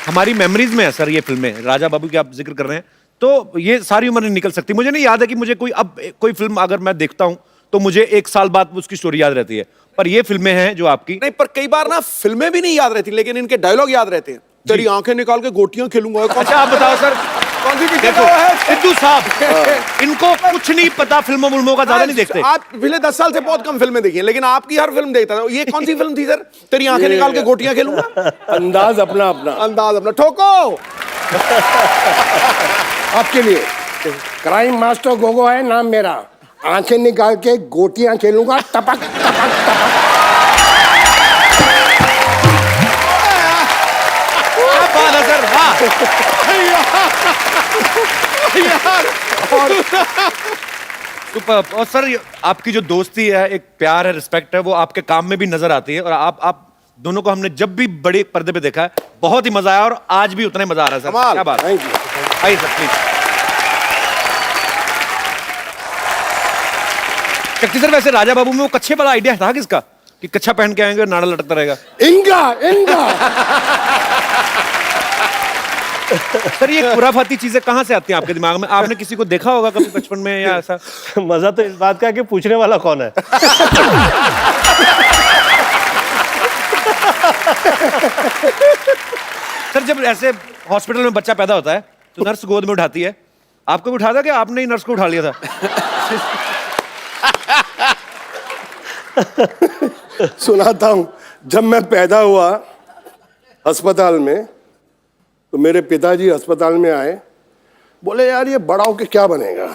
हमारी मेमोरीज में है सर ये फिल्में, राजा बाबू की आप जिक्र कर रहे हैं, तो ये सारी उम्र नहीं निकल सकती। मुझे नहीं याद है कि मुझे कोई फिल्म अगर मैं देखता हूं तो मुझे 1 साल बाद उसकी स्टोरी याद रहती है, पर ये फिल्में हैं जो आपकी। नहीं, पर कई बार ना फिल्में भी नहीं याद रहती, लेकिन इनके डायलॉग याद रहते हैं। तेरी आंखें निकाल के गोटियां खेलूंगा। अच्छा आप बताओ सर, कौन सी पिक्चर देखो है? सिद्धू साहब, इनको कुछ नहीं पता, फिल्मों का ज्यादा नहीं देखते। आप पिछले 10 साल से बहुत कम फिल्में देखी हैं, लेकिन आपकी हर फिल्म देखता था। ये कौन सी फिल्म थी सर? तेरी आंखें निकाल के गोटियां खेलूंगा। अंदाज अपना अपना, अंदाज अपना। ठोको। आपके लिए क्राइम मास्टर गोगो है नाम मेरा। आंखें निकाल के गोटियां खेलूंगा, टपक टपक टपक। क्या बात है सर, वाह। सुपर। और सर आपकी जो दोस्ती है, एक प्यार है, रिस्पेक्ट है, वो आपके काम में भी नजर आती है। और आप दोनों को हमने जब भी बड़े पर्दे पे देखा है बहुत ही मजा आया, और आज भी उतना ही मजा आ रहा है सर। कमाल। क्या बात है। Thank you. आइए सर प्लीज। शक्ति सर, वैसे राजा बाबू में वो कच्छे वाला आइडिया था किसका, कि कच्छा पहन के आएंगे और नाड़ा लटकता रहेगा? इनका सर ये खुराफाती चीजें कहाँ से आती हैं आपके दिमाग में? आपने किसी को देखा होगा कभी बचपन में या ऐसा? मजा तो इस बात का है कि पूछने वाला कौन है। सर जब ऐसे हॉस्पिटल में बच्चा पैदा होता है तो नर्स गोद में उठाती है, आपको भी उठा था कि आपने ही नर्स को उठा लिया था? सुनाता हूँ, जब मैं पैदा हुआ अस्पताल में, तो मेरे पिताजी अस्पताल में आए, बोले यार ये बड़ा होके क्या बनेगा?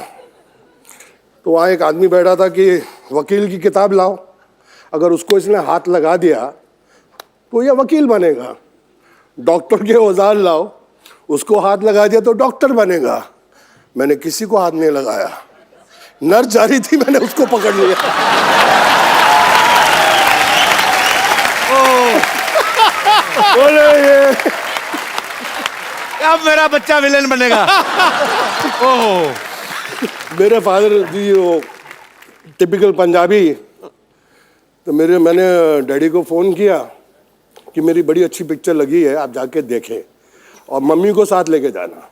तो वहाँ एक आदमी बैठा था कि वकील की किताब लाओ, अगर उसको इसने हाथ लगा दिया तो ये वकील बनेगा। डॉक्टर के औजार लाओ, उसको हाथ लगा दिया तो डॉक्टर बनेगा। मैंने किसी को हाथ नहीं लगाया, नर्स जा रही थी, मैंने उसको पकड़ लिया। बोले ये अब मेरा बच्चा विलेन बनेगा। ओह, मेरे फादर जी वो टिपिकल पंजाबी, तो मैंने डैडी को फ़ोन किया कि मेरी बड़ी अच्छी पिक्चर लगी है, आप जाके देखें और मम्मी को साथ लेके जाना।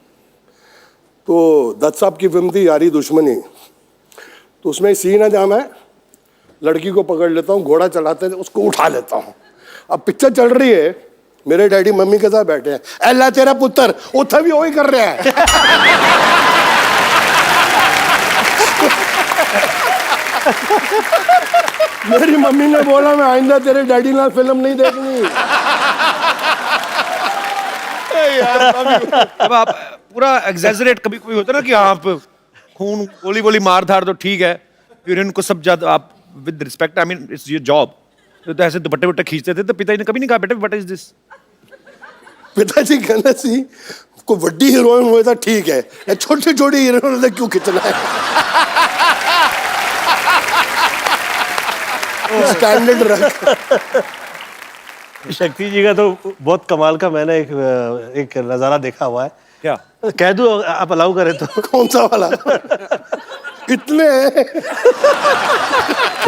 तो दत्त साहब की फिल्म थी यारी दुश्मनी, तो उसमें सीन है जहाँ मैं लड़की को पकड़ लेता हूँ, घोड़ा चलाते थे उसको उठा लेता हूँ। अब पिक्चर चल रही है, मेरे डैडी मम्मी के साथ बैठे हैं, अल्लाह तेरा पुत्र उठा भी वही कर रहा है। मेरी मम्मी ने बोला मैं आइंदा तेरे डैडी ना फिल्म नहीं देखनी। अब आप पूरा एग्जैजरेट, कभी कोई होता ना कि आप खून गोली बोली मार धार तो ठीक है, फिर इनको सब ज्यादा आप with respect, I mean it's your job, तो ऐसे दुपट्टे वट्टे खींचते थे, तो पिताजी ने कभी नहीं कहा बेटा व्हाट इज दिस? पिताजी कहना सी कोई बड़ी हीरोइन हुए था ठीक है, छोटी छोटी हीरोइन क्यों खींचना है? स्टैंडर्ड रख। शक्ति जी का तो बहुत कमाल का मैंने एक नज़ारा देखा हुआ है। क्या कह दूं आप अलाउ करें तो? कौन सा वाला? इतने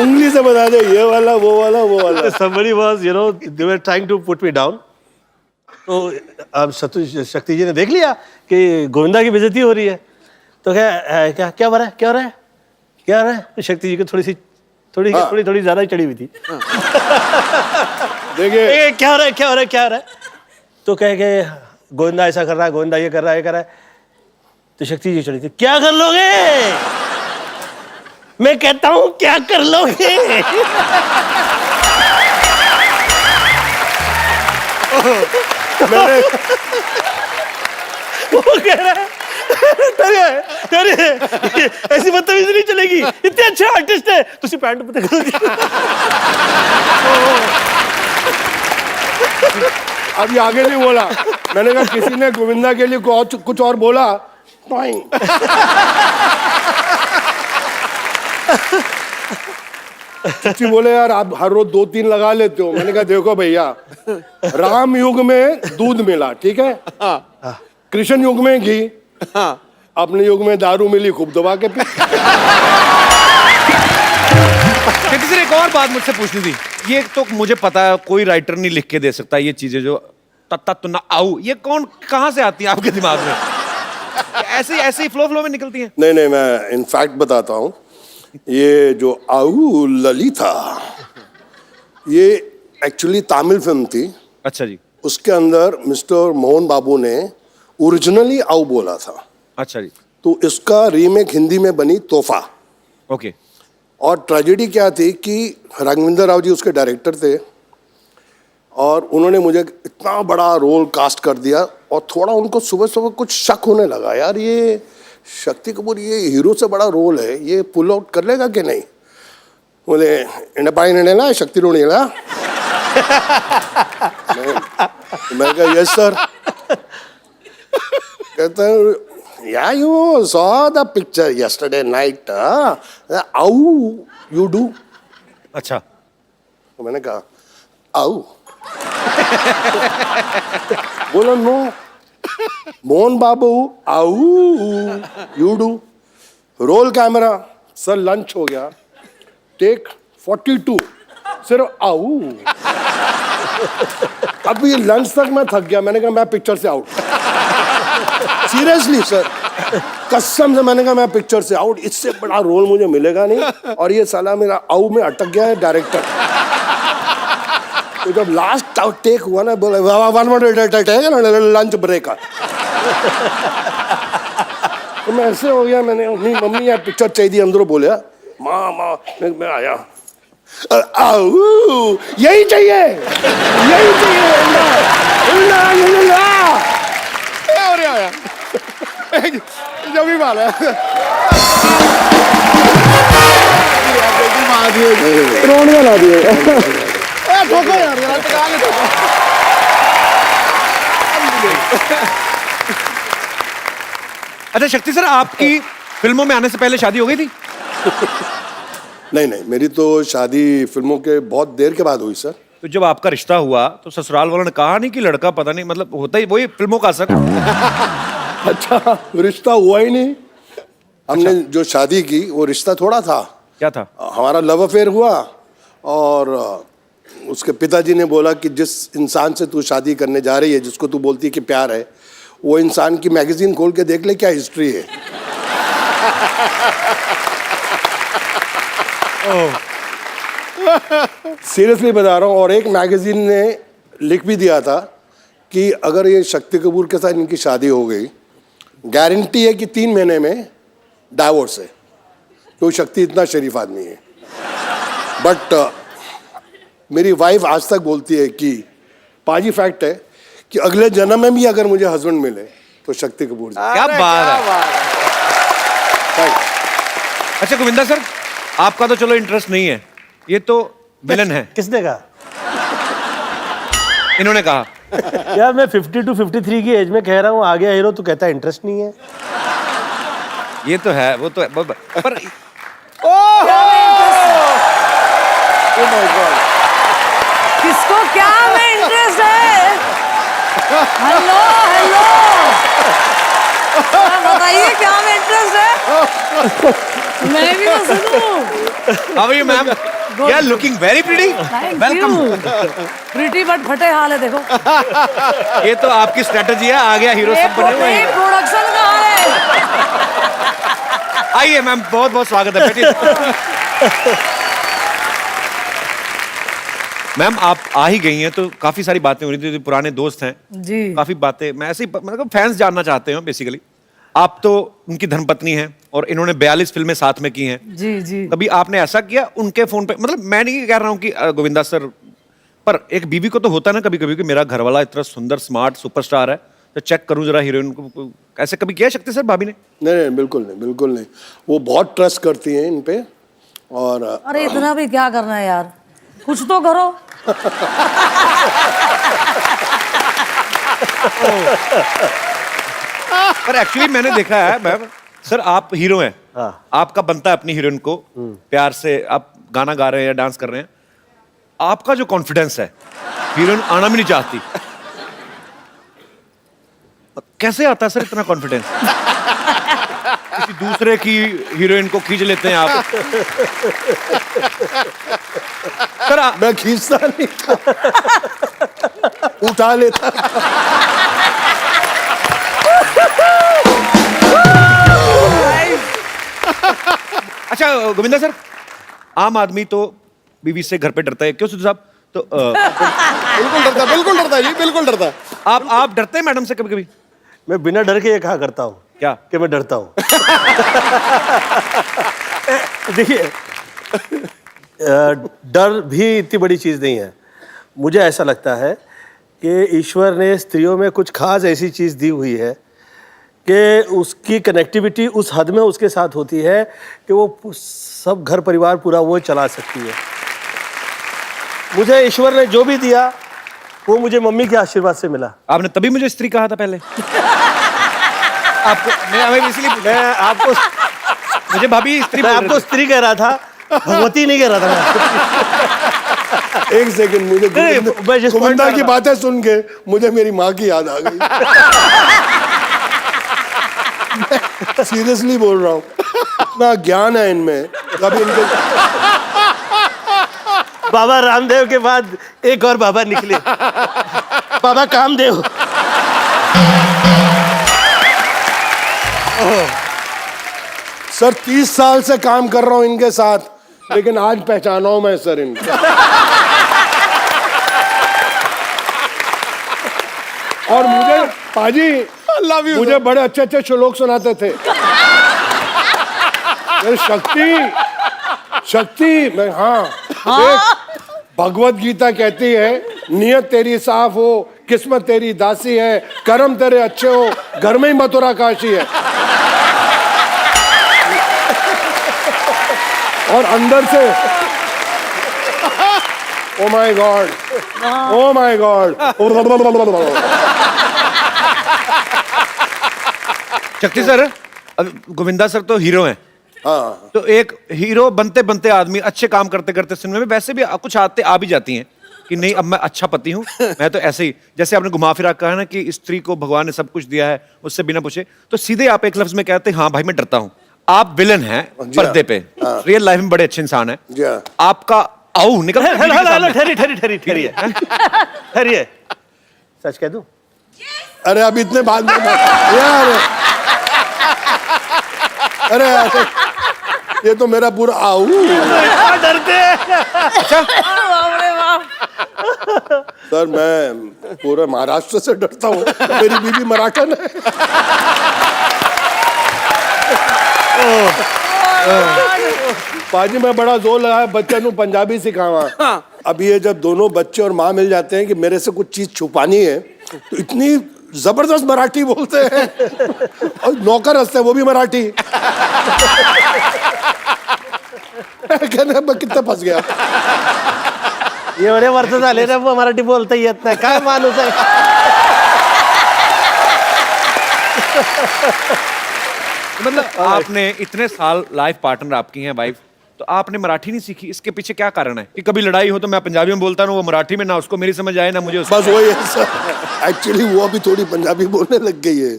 उंगली से बता दे, ये वाला वो वाला वो वाला। Somebody was, you know, they were trying to put me down. तो अब शक्ति जी ने देख लिया कि गोविंदा की बेइज्जती हो रही है, तो क्या क्या हो रहा है, क्या हो रहा है, क्या हो रहा है? शक्ति जी को थोड़ी ज्यादा ही चढ़ी हुई थी। देखिए क्या हो रहा है, क्या हो रहा है, क्या हो रहा है? तो कह के गोविंदा ऐसा कर रहा है, गोविंदा ये कर रहा है, ये कर रहा है। तो शक्ति जी चढ़ी थी, क्या कर लोगे? मैं कहता हूं क्या कर लोगे? वो कह रहा है अरे ऐसी बदतमीजी नहीं चलेगी, इतने अच्छे आर्टिस्ट है, तुसी पैंट पता करो। अभी आगे नहीं बोला, मैंने कहा किसी ने गोविंदा के लिए कुछ और बोला। चची बोले यार आप हर रोज 2-3 लगा लेते हो। मैंने कहा देखो भैया, राम युग में दूध मिला, ठीक है, कृष्ण युग में घी, अपने युग में दारू मिली, खूब दबा के पी। किसी ने एक और बात मुझसे पूछनी थी, ये तो मुझे पता है कोई राइटर नहीं लिख के दे सकता ये चीजें जो तत्ता तो ना आऊ, ये कौन कहाँ से आती है आपके दिमाग में? ऐसे ही फ्लो में निकलती हैं? नहीं, मैं इनफैक्ट बताता हूँ, ये जो आऊ ललिता, ये एक्चुअली तमिल फिल्म थी। अच्छा जी। उसके अंदर मिस्टर मोहन बाबू ने ओरिजिनली आऊ बोला था। अच्छा जी। तो इसका रीमेक हिंदी में बनी तोहफा। ओके। और ट्रेजेडी क्या थी कि राघवेंद्र राव जी उसके डायरेक्टर थे और उन्होंने मुझे इतना बड़ा रोल कास्ट कर दिया और थोड़ा उनको सुबह सुबह कुछ शक होने लगा, यार ये शक्ति कपूर ये हीरो से बड़ा रोल है, ये पुल आउट कर लेगा कि नहीं? बोले इंडपाई नेला शक्ति रोनेला। मैं कहा यस सर। कहता है या you saw the picture yesterday night, आऊ यू डू। अच्छा। तो मैंने कहा आऊ। बोला नो मोहन बाबू आऊ you do. Roll camera, sir lunch हो गया, टेक 42, सिर्फ आऊ। अब ये लंच तक मैं थक गया, मैंने कहा मैं पिक्चर से आउट। सीरियसली सर, कसम से मैंने कहा मैं पिक्चर से आउट, इससे बड़ा रोल मुझे मिलेगा नहीं। और ये साला मेरा आऊ में अटक गया है डायरेक्टर। तो जब लास्ट टेक हुआ ना, बोला वन लंच ब्रेक का, तो मैं ऐसे हो गया, मैंने अपनी मम्मी यार पिक्चर चाहिए अंदरों बोला, माँ माँ मैं आया, यही चाहिए, यही चाहिए, जब भी माल है रोने ला दिए। ठोको यार, टका के ठोको। अच्छा शक्ति सर, आपकी फिल्मों में आने से पहले शादी हो गई थी? नहीं नहीं, मेरी तो शादी फिल्मों के बहुत देर के बाद हुई सर। तो जब आपका रिश्ता हुआ तो ससुराल वालों ने कहा नहीं कि लड़का पता नहीं, मतलब होता ही वही फिल्मों का असर? अच्छा, रिश्ता हुआ ही नहीं। हमने जो शादी की वो रिश्ता थोड़ा था। क्या था? हमारा लव अफेयर हुआ और उसके पिताजी ने बोला कि जिस इंसान से तू शादी करने जा रही है, जिसको तू बोलती है कि प्यार है, वो इंसान की मैगजीन खोल के देख ले क्या हिस्ट्री है। सीरियसली बता रहा हूँ। और एक मैगजीन ने लिख भी दिया था कि अगर ये शक्ति कपूर के साथ इनकी शादी हो गई, गारंटी है कि 3 महीने में डाइवोर्स है। तो शक्ति इतना शरीफ आदमी है। बट मेरी वाइफ आज तक बोलती है कि पाजी फैक्ट है कि अगले जन्म में भी अगर मुझे हस्बैंड मिले तो शक्ति कपूर जी। क्या बात है। अच्छा गोविंदा सर, आपका तो चलो इंटरेस्ट नहीं है, ये तो विलन है। किसने कहा? इन्होंने कहा। यार मैं 50 to 53 की एज में कह रहा हूँ आ गया हीरो, तो कहता है इंटरेस्ट नहीं है। ये तो है, वो तो है, पर किसको क्या में इंटरेस्ट है? हेलो हेलो, बताइए क्या में इंटरेस्ट है? मैं भी तो सुनूं। How are you ma'am? You are looking very pretty. Welcome. Pretty but फटे हाल है, देखो। ये तो आपकी स्ट्रेटजी है, आ गया हीरो सब बने हुए हैं। प्रोडक्शन कहाँ है? आइए मैम, बहुत बहुत स्वागत है, बैठिए। मैम आप आ ही गई हैं तो काफी सारी बातें हो रही थी, पुराने दोस्त हैं जी। काफी बातें, मैं ऐसे ही मतलब फैंस जानना चाहते हैं बेसिकली। आप तो उनकी धर्मपत्नी हैं और इन्होंने 42 फिल्में साथ में की हैं। जी जी। कभी आपने ऐसा किया उनके फोन पे? मतलब मैं नहीं कह रहा हूँ कि गोविंदा सर, पर एक बीवी को तो होता है ना कभी कभी कि मेरा घरवाला इतना सुंदर स्मार्ट सुपरस्टार है, तो चेक करूं जरा हीरोइन को। ऐसे कभी किया शक्ति सर भाभी ने? नहीं नहीं, बिल्कुल नहीं, बिल्कुल नहीं। वो बहुत ट्रस्ट करती हैं इन पे। और अरे इतना भी क्या करना है यार, कुछ तो करो। पर एक्चुअली मैंने देखा है मैम सर, आप हीरो हैं, आपका बनता है अपनी हीरोइन को प्यार से, आप गाना गा रहे हैं या डांस कर रहे हैं, आपका जो कॉन्फिडेंस है, हीरोइन आना भी नहीं चाहती। कैसे आता है सर इतना कॉन्फिडेंस? किसी दूसरे की हीरोइन को खींच लेते हैं आप। सर मैं खींचता नहीं था, उठा लेता। अच्छा गोविंदा सर, आम आदमी तो बीवी से घर पे डरता है, क्यों सिद्धू साहब? तो बिल्कुल डरता है जी, बिल्कुल डरता है। आप डरते हैं मैडम से कभी कभी? मैं बिना डर के ये कहा करता हूँ क्या कि मैं डरता हूँ। देखिए, डर भी इतनी बड़ी चीज़ नहीं है। मुझे ऐसा लगता है कि ईश्वर ने स्त्रियों में कुछ खास ऐसी चीज़ दी हुई है कि उसकी कनेक्टिविटी उस हद में उसके साथ होती है कि वो सब घर परिवार पूरा वो चला सकती है। मुझे ईश्वर ने जो भी दिया वो मुझे मम्मी के आशीर्वाद से मिला। आपने तभी मुझे स्त्री कहा था पहले? आपको मैं इसलिए मैं आपको मुझे भाभी स्त्री, मैं आपको स्त्री कह रहा था, भगवती नहीं कह रहा था मैं। एक सेकंड, मुझे गोविंदा की बातें सुन के मुझे मेरी माँ की याद आ गई। सीरियसली बोल रहा हूँ, इतना ज्ञान है इनमें। कभी इनके बाबा रामदेव के बाद एक और बाबा निकले, बाबा कामदेव। सर 30 साल से काम कर रहा हूँ इनके साथ, लेकिन आज पहचाना हूं मैं सर इनको। और मुझे पाजी लव यू मुझे बड़े अच्छे अच्छे श्लोक सुनाते थे। अरे शक्ति मैं हाँ देख, भगवत गीता कहती है नियत तेरी साफ हो, किस्मत तेरी दासी है, कर्म तेरे अच्छे हो, घर में ही मथुरा काशी है। और अंदर से oh my God, oh my God. शक्ति सर, अब गोविंदा सर तो हीरो हैं। हाँ तो एक हीरो बनते बनते आदमी अच्छे काम करते करते सिनेमा में वैसे भी कुछ आते आ भी जाती हैं कि नहीं अब मैं अच्छा पति हूँ, मैं तो ऐसे ही, जैसे आपने घुमा फिरा कहा ना कि स्त्री को भगवान ने सब कुछ दिया है उससे बिना पूछे, तो सीधे आप एक लफ्ज में कहते हैं हाँ भाई मैं डरता हूँ। आप विलन हैं पर्दे पे, रियल लाइफ में बड़े अच्छे इंसान हैं। जी हाँ। आपका आओ निकल ठहरिए, सच कह दूं? अरे अब इतने बाद में यार, अरे ये तो मेरा पूरा आऊ। डरते। सर मैं पूरे महाराष्ट्र से डरता हूँ, मेरी बीवी मराठन है। पाजी मैं बड़ा जोर लगाया बच्चे को पंजाबी सिखावा। अब ये जब दोनों बच्चे और माँ मिल जाते हैं कि मेरे से कुछ चीज छुपानी है, तो इतनी जबरदस्त मराठी बोलते हैं। और नौकर हंसते हैं, वो भी मराठी। कहने मैं कितना फंस गया। एवढे वर्ष झाले ना मराठी बोलता येत नाही, काय माणूस आहे। मतलब आपने इतने साल लाइफ पार्टनर आपकी हैं वाइफ, तो आपने मराठी नहीं सीखी, इसके पीछे क्या कारण है कि कभी लड़ाई हो तो मैं पंजाबी में बोलता हूँ, वो मराठी में, ना उसको मेरी समझ आए ना मुझे उसको। बस वही है सर, एक्चुअली वो अभी थोड़ी पंजाबी बोलने लग गई है।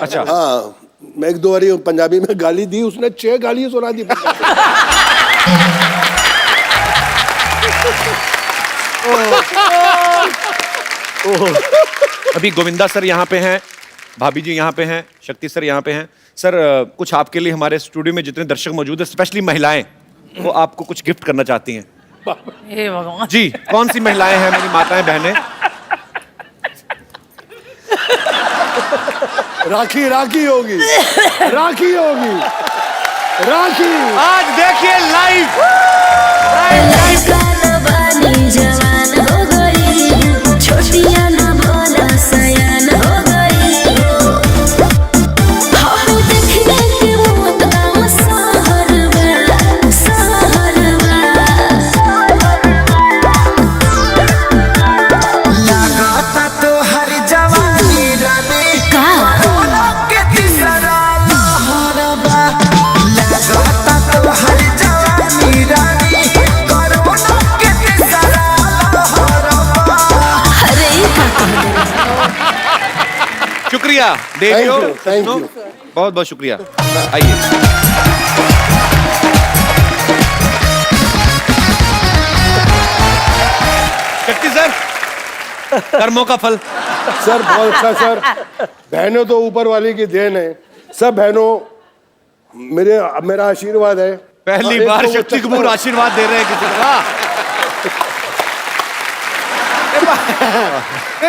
अच्छा हाँ, मैं एक दो बारी पंजाबी में गाली दी, उसने 6 गाली सुना दी। अभी गोविंदा सर यहाँ पे हैं, भाभी जी यहाँ पे हैं, शक्ति सर यहाँ पे हैं। सर कुछ आपके लिए हमारे स्टूडियो में जितने दर्शक मौजूद हैं, स्पेशली महिलाएं, वो आपको कुछ गिफ्ट करना चाहती हैं। हे भगवान। जी, कौन सी महिलाएं हैं मेरी माताएं बहनें? राखी राखी होगी, राखी होगी, राखी। आज देखिए लाइव बानी जवान हो गई, छोटिया न बोला सयान हो गई। हम देखने के मौत का सहरवा, सहरवा। लगाता तो हर जवानी रानी का के तीसरा लहरबा। लगाता तो हर जवानी रानी कोरोना के तीसरा लहरबा। अरे शुक्रिया देवियो, Thank you. बहुत बहुत शुक्रिया। आइए शक्ति सर, कर्मों का फल। सर बहुत अच्छा सर, बहनों तो ऊपर वाली की देन है। सब बहनों मेरा आशीर्वाद है। पहली एक बार तो वो शक्ति चश्मा- कपूर आशीर्वाद दे रहे हैं किसी को।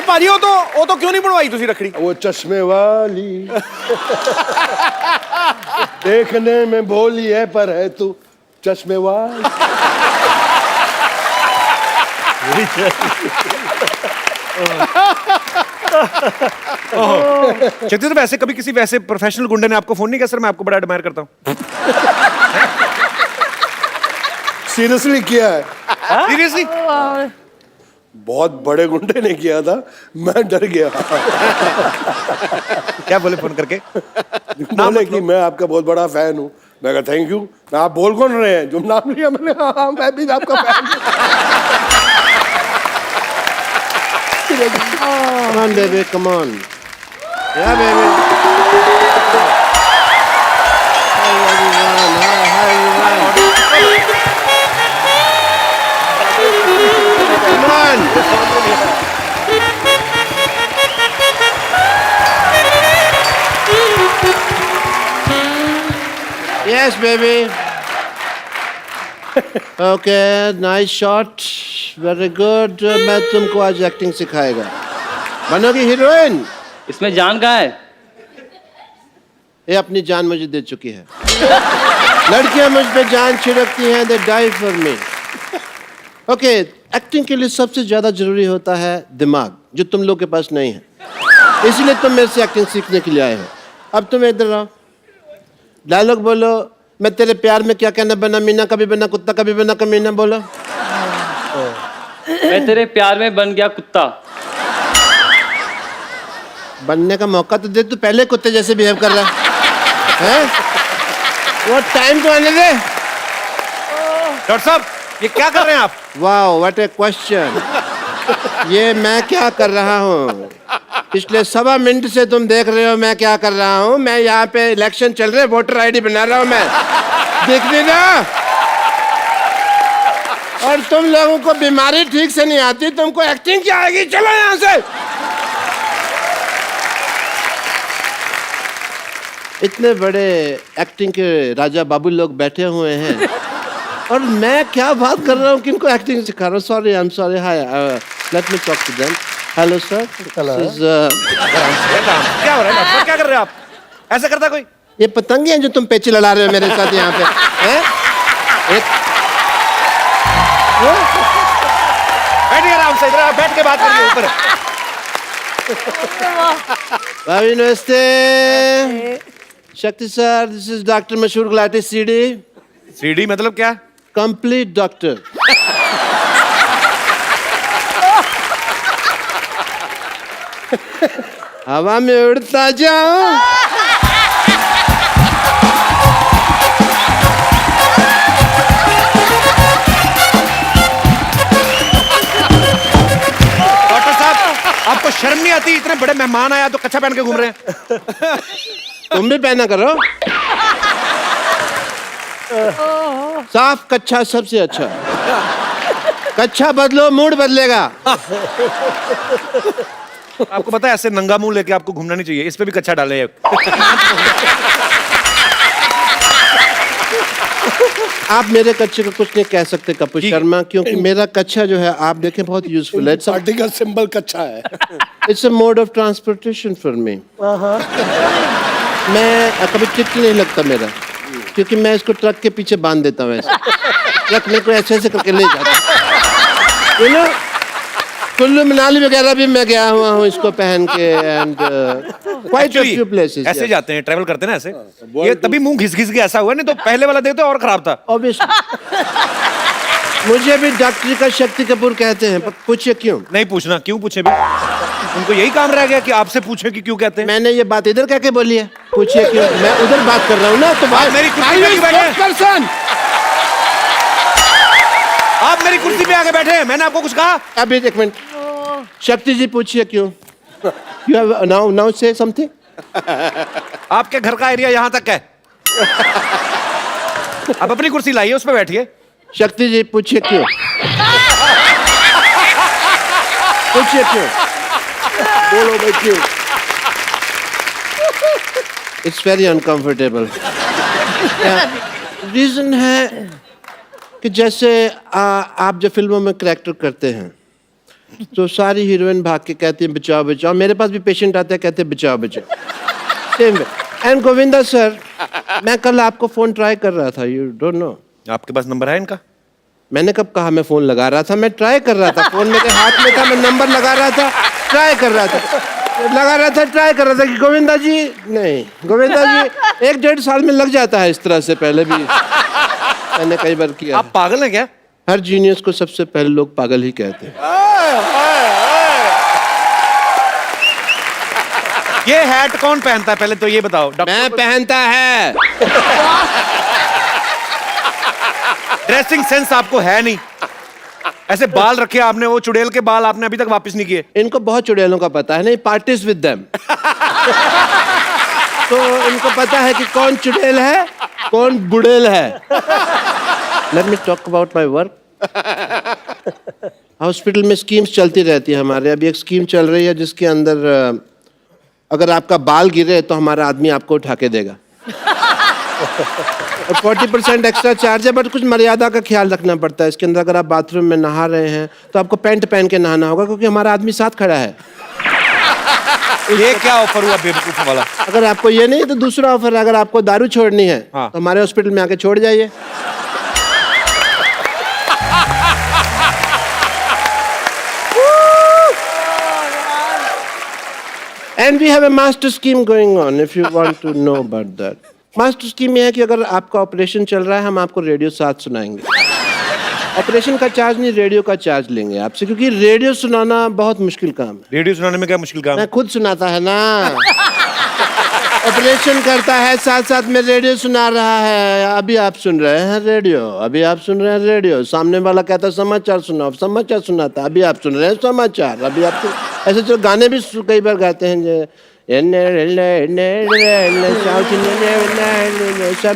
पाजी वो तो क्यों नहीं बनवाई तुसी रखड़ी? वो चश्मे वाली देखने में भोली है पर है तू चश्मे वाली। शक्ति सर, वैसे कभी किसी वैसे प्रोफेशनल गुंडे ने आपको फोन नहीं किया सर मैं आपको बड़ा एडमायर करता हूँ? सीरियसली किया है, सीरियसली? बहुत बड़े गुंडे ने किया था, मैं डर गया। क्या बोले फोन करके? बोले कि मैं आपका बहुत बड़ा फैन हूँ। मैं कहा थैंक यू। आप बोल कौन रहे हैं? जो नाम लिया मैंने, हाँ मैं भी आपका फैन हूँ। Come on, baby, come on. Yeah, baby. Hi, everyone. Hi, everyone. Come on. Yes, baby. Okay, nice shot. Very good. मैं तुमको आज एक्टिंग सिखाएगा। बनोगी हीरोइन। इसमें जान कहाँ है? ये अपनी जान मुझे दे चुकी है। लड़कियां मुझ पे जान छिड़कती हैं, they die for me. Okay, acting के लिए सबसे ज्यादा जरूरी होता है दिमाग, जो तुम लोग के पास नहीं है। इसलिए तुम मेरे से एक्टिंग सीखने के लिए आए हो। अब तुम इधर आओ, डायलॉग बोलो। मैं तेरे प्यार में क्या कहना बना मीना, कभी बना कुत्ता, कभी बना कमीना। बोलो। मैं तेरे प्यार में बन गया कुत्ता। बनने का मौका तो दे, तू पहले कुत्ते जैसे बिहेव कर रहा है। वो टाइम तो आने दे। डॉक्टर साहब, ये क्या कर रहे हैं आप? Wow, what A question. ये मैं क्या कर रहा हूँ? पिछले 1.25 मिनट से तुम देख रहे हो मैं क्या कर रहा हूँ। मैं यहाँ पे इलेक्शन चल रहे हैं, वोटर आईडी बना रहा हूँ मैं। देख ली ना? और तुम लोगों को बीमारी ठीक से नहीं आती, तुमको एक्टिंग क्या आएगी? चलो यहाँ से। इतने बड़े एक्टिंग के राजा बाबू लोग बैठे हुए हैं और मैं क्या बात कर रहा हूँ, किनको एक्टिंग सिखा रहा हूँ। Sorry, I am sorry. Hi, let me talk to them. Hello sir. क्या हो रहा है डॉक्टर? क्या कर रहे हो आप? ऐसा करता कोई? ये पतंगे हैं जो तुम पेचे लड़ा रहे हो मेरे साथ यहाँ पे, हैं? बैठिए आराम से, इधर आप बैठ के बात करिए ऊपर। भाभी नमस्ते। शक्ति सर, दिस इज डॉक्टर मशहूर गुलाटी सीडी। सीडी मतलब क्या? Complete doctor. हवा में उड़ता जाऊं। डॉक्टर साहब, आपको शर्म नहीं आती? इतने बड़े मेहमान आया तो कच्छा पहन के घूम रहे हैं। तुम भी पहना करो। साफ कच्छा सबसे अच्छा। कच्छा बदलो, मूड बदलेगा। आपको पता है ऐसे नंगा मुंह लेके आपको घूमना नहीं चाहिए। इस पे भी कच्छा डाले हैं। आप मेरे कच्छे को कुछ नहीं कह सकते कपूर शर्मा, क्योंकि मेरा कच्छा जो है आप देखें बहुत यूजफुल है। पार्टी का सिंबल कच्चा है। It's a mode of transportation for me. मैं कभी ट्रिक नहीं लगता मेरा, क्योंकि मैं इसको ट्रक के पीछे बांध देता हूँ। ऐसे ट्रक मेरे को ऐसे ऐसे करके ले जाता। यू नो, कुल्लू मनाली वगैरह भी मैं गया हुआ हूँ इसको पहन के। And quite a few places. ऐसे जाते हैं, ट्रैवल करते हैं ना ऐसे। ये तभी मुंह घिस घिस के ऐसा हुआ, नहीं तो पहले वाला देखते और खराब था। मुझे भी डॉक्टरी का शक्ति कपूर कहते हैं। पूछिए क्यों? नहीं पूछना, क्यों पूछे भी? उनको यही काम रह गया कि आपसे पूछे कि क्यों कहते हैं। मैंने ये बात इधर कह के बोली है, पूछिए क्यों। मैं उधर बात कर रहा हूँ ना, तो आप मेरी कुर्सी पे क्यों बैठे हैं? आप मेरी कुर्सी पे आके बैठे हैं, मैंने आपको कुछ कहा? अभी एक मिनट। शक्ति जी पूछिए क्यों। You have now say something. आपके घर का एरिया यहाँ तक है। अब अपनी कुर्सी लाइए, उस पे बैठिए। शक्ति जी पूछिए क्यों। पूछिए क्यों। बोलो भाई क्यों। It's very uncomfortable. रीजन है कि जैसे आप जो फिल्मों में करैक्टर करते हैं तो सारी हीरोइन भाग के कहती हैं बचाओ बचाओ। मेरे पास भी पेशेंट आते हैं, कहते हैं बचाओ बचाओ। Same way. And Govinda sir, मैं कल आपको फोन ट्राई कर रहा था। You don't know. आपके पास नंबर है इनका? मैंने कब कहा मैं फोन लगा रहा था? मैं ट्राई कर रहा था। फोन मेरे हाथ में था, मैं नंबर लगा रहा था, ट्राई कर रहा था, ट्राई कर रहा था कि गोविंदा जी नहीं। गोविंदा जी 1-1.5 साल में लग जाता है इस तरह से। पहले भी मैंने कई बार किया। आप पागल हैं क्या? हर जीनियस को सबसे पहले लोग पागल ही कहते हैं। ये हैट कौन पहनता है पहले तो ये बताओ? मैं पहनता है। ड्रेसिंग सेंस आपको है नहीं। ऐसे बाल रखे आपने, वो चुड़ैल के बाल आपने अभी तक वापस नहीं किए। इनको बहुत चुड़ैलों का पता है। नहीं, पार्टीज विद देम। तो इनको पता है कि कौन चुड़ैल है, कौन बुड़ैल है। Late me talk about my work. Hospital में स्कीम्स चलती रहती है हमारे। अभी एक स्कीम चल रही है जिसके अंदर अगर आपका बाल गिरे तो हमारा आदमी आपको उठा के देगा। और 40% एक्स्ट्रा चार्ज है, बट कुछ मर्यादा का ख्याल रखना पड़ता है इसके अंदर। अगर आप बाथरूम में नहा रहे हैं तो आपको पैंट पहन के नहाना होगा, क्योंकि हमारा आदमी साथ खड़ा है। ये क्या ऑफर हुआ बेवकूफ वाला? अगर आपको ये नहीं तो दूसरा ऑफर है, अगर आपको दारू छोड़नी है हाँ। तो हमारे हॉस्पिटल में आके छोड़ जाइए। And we have a master scheme going on if you want to know about that. Master scheme ये है कि अगर आपका ऑपरेशन चल रहा है हम आपको रेडियो साथ सुनाएंगे। ऑपरेशन का चार्ज नहीं, रेडियो का चार्ज लेंगे आपसे, क्योंकि रेडियो सुनाना बहुत मुश्किल काम है। रेडियो सुनाने में क्या मुश्किल काम है? मैं खुद सुनाता है ना। ऑपरेशन करता है साथ साथ में रेडियो सुना रहा है। अभी आप सुन रहे हैं रेडियो, अभी आप सुन रहे हैं रेडियो, सामने वाला कहता है समाचार सुनाओ, समाचार सुनाता, अभी आप सुन रहे हैं समाचार, अभी आप ऐसे तो गाने भी कई बार गाते हैं जो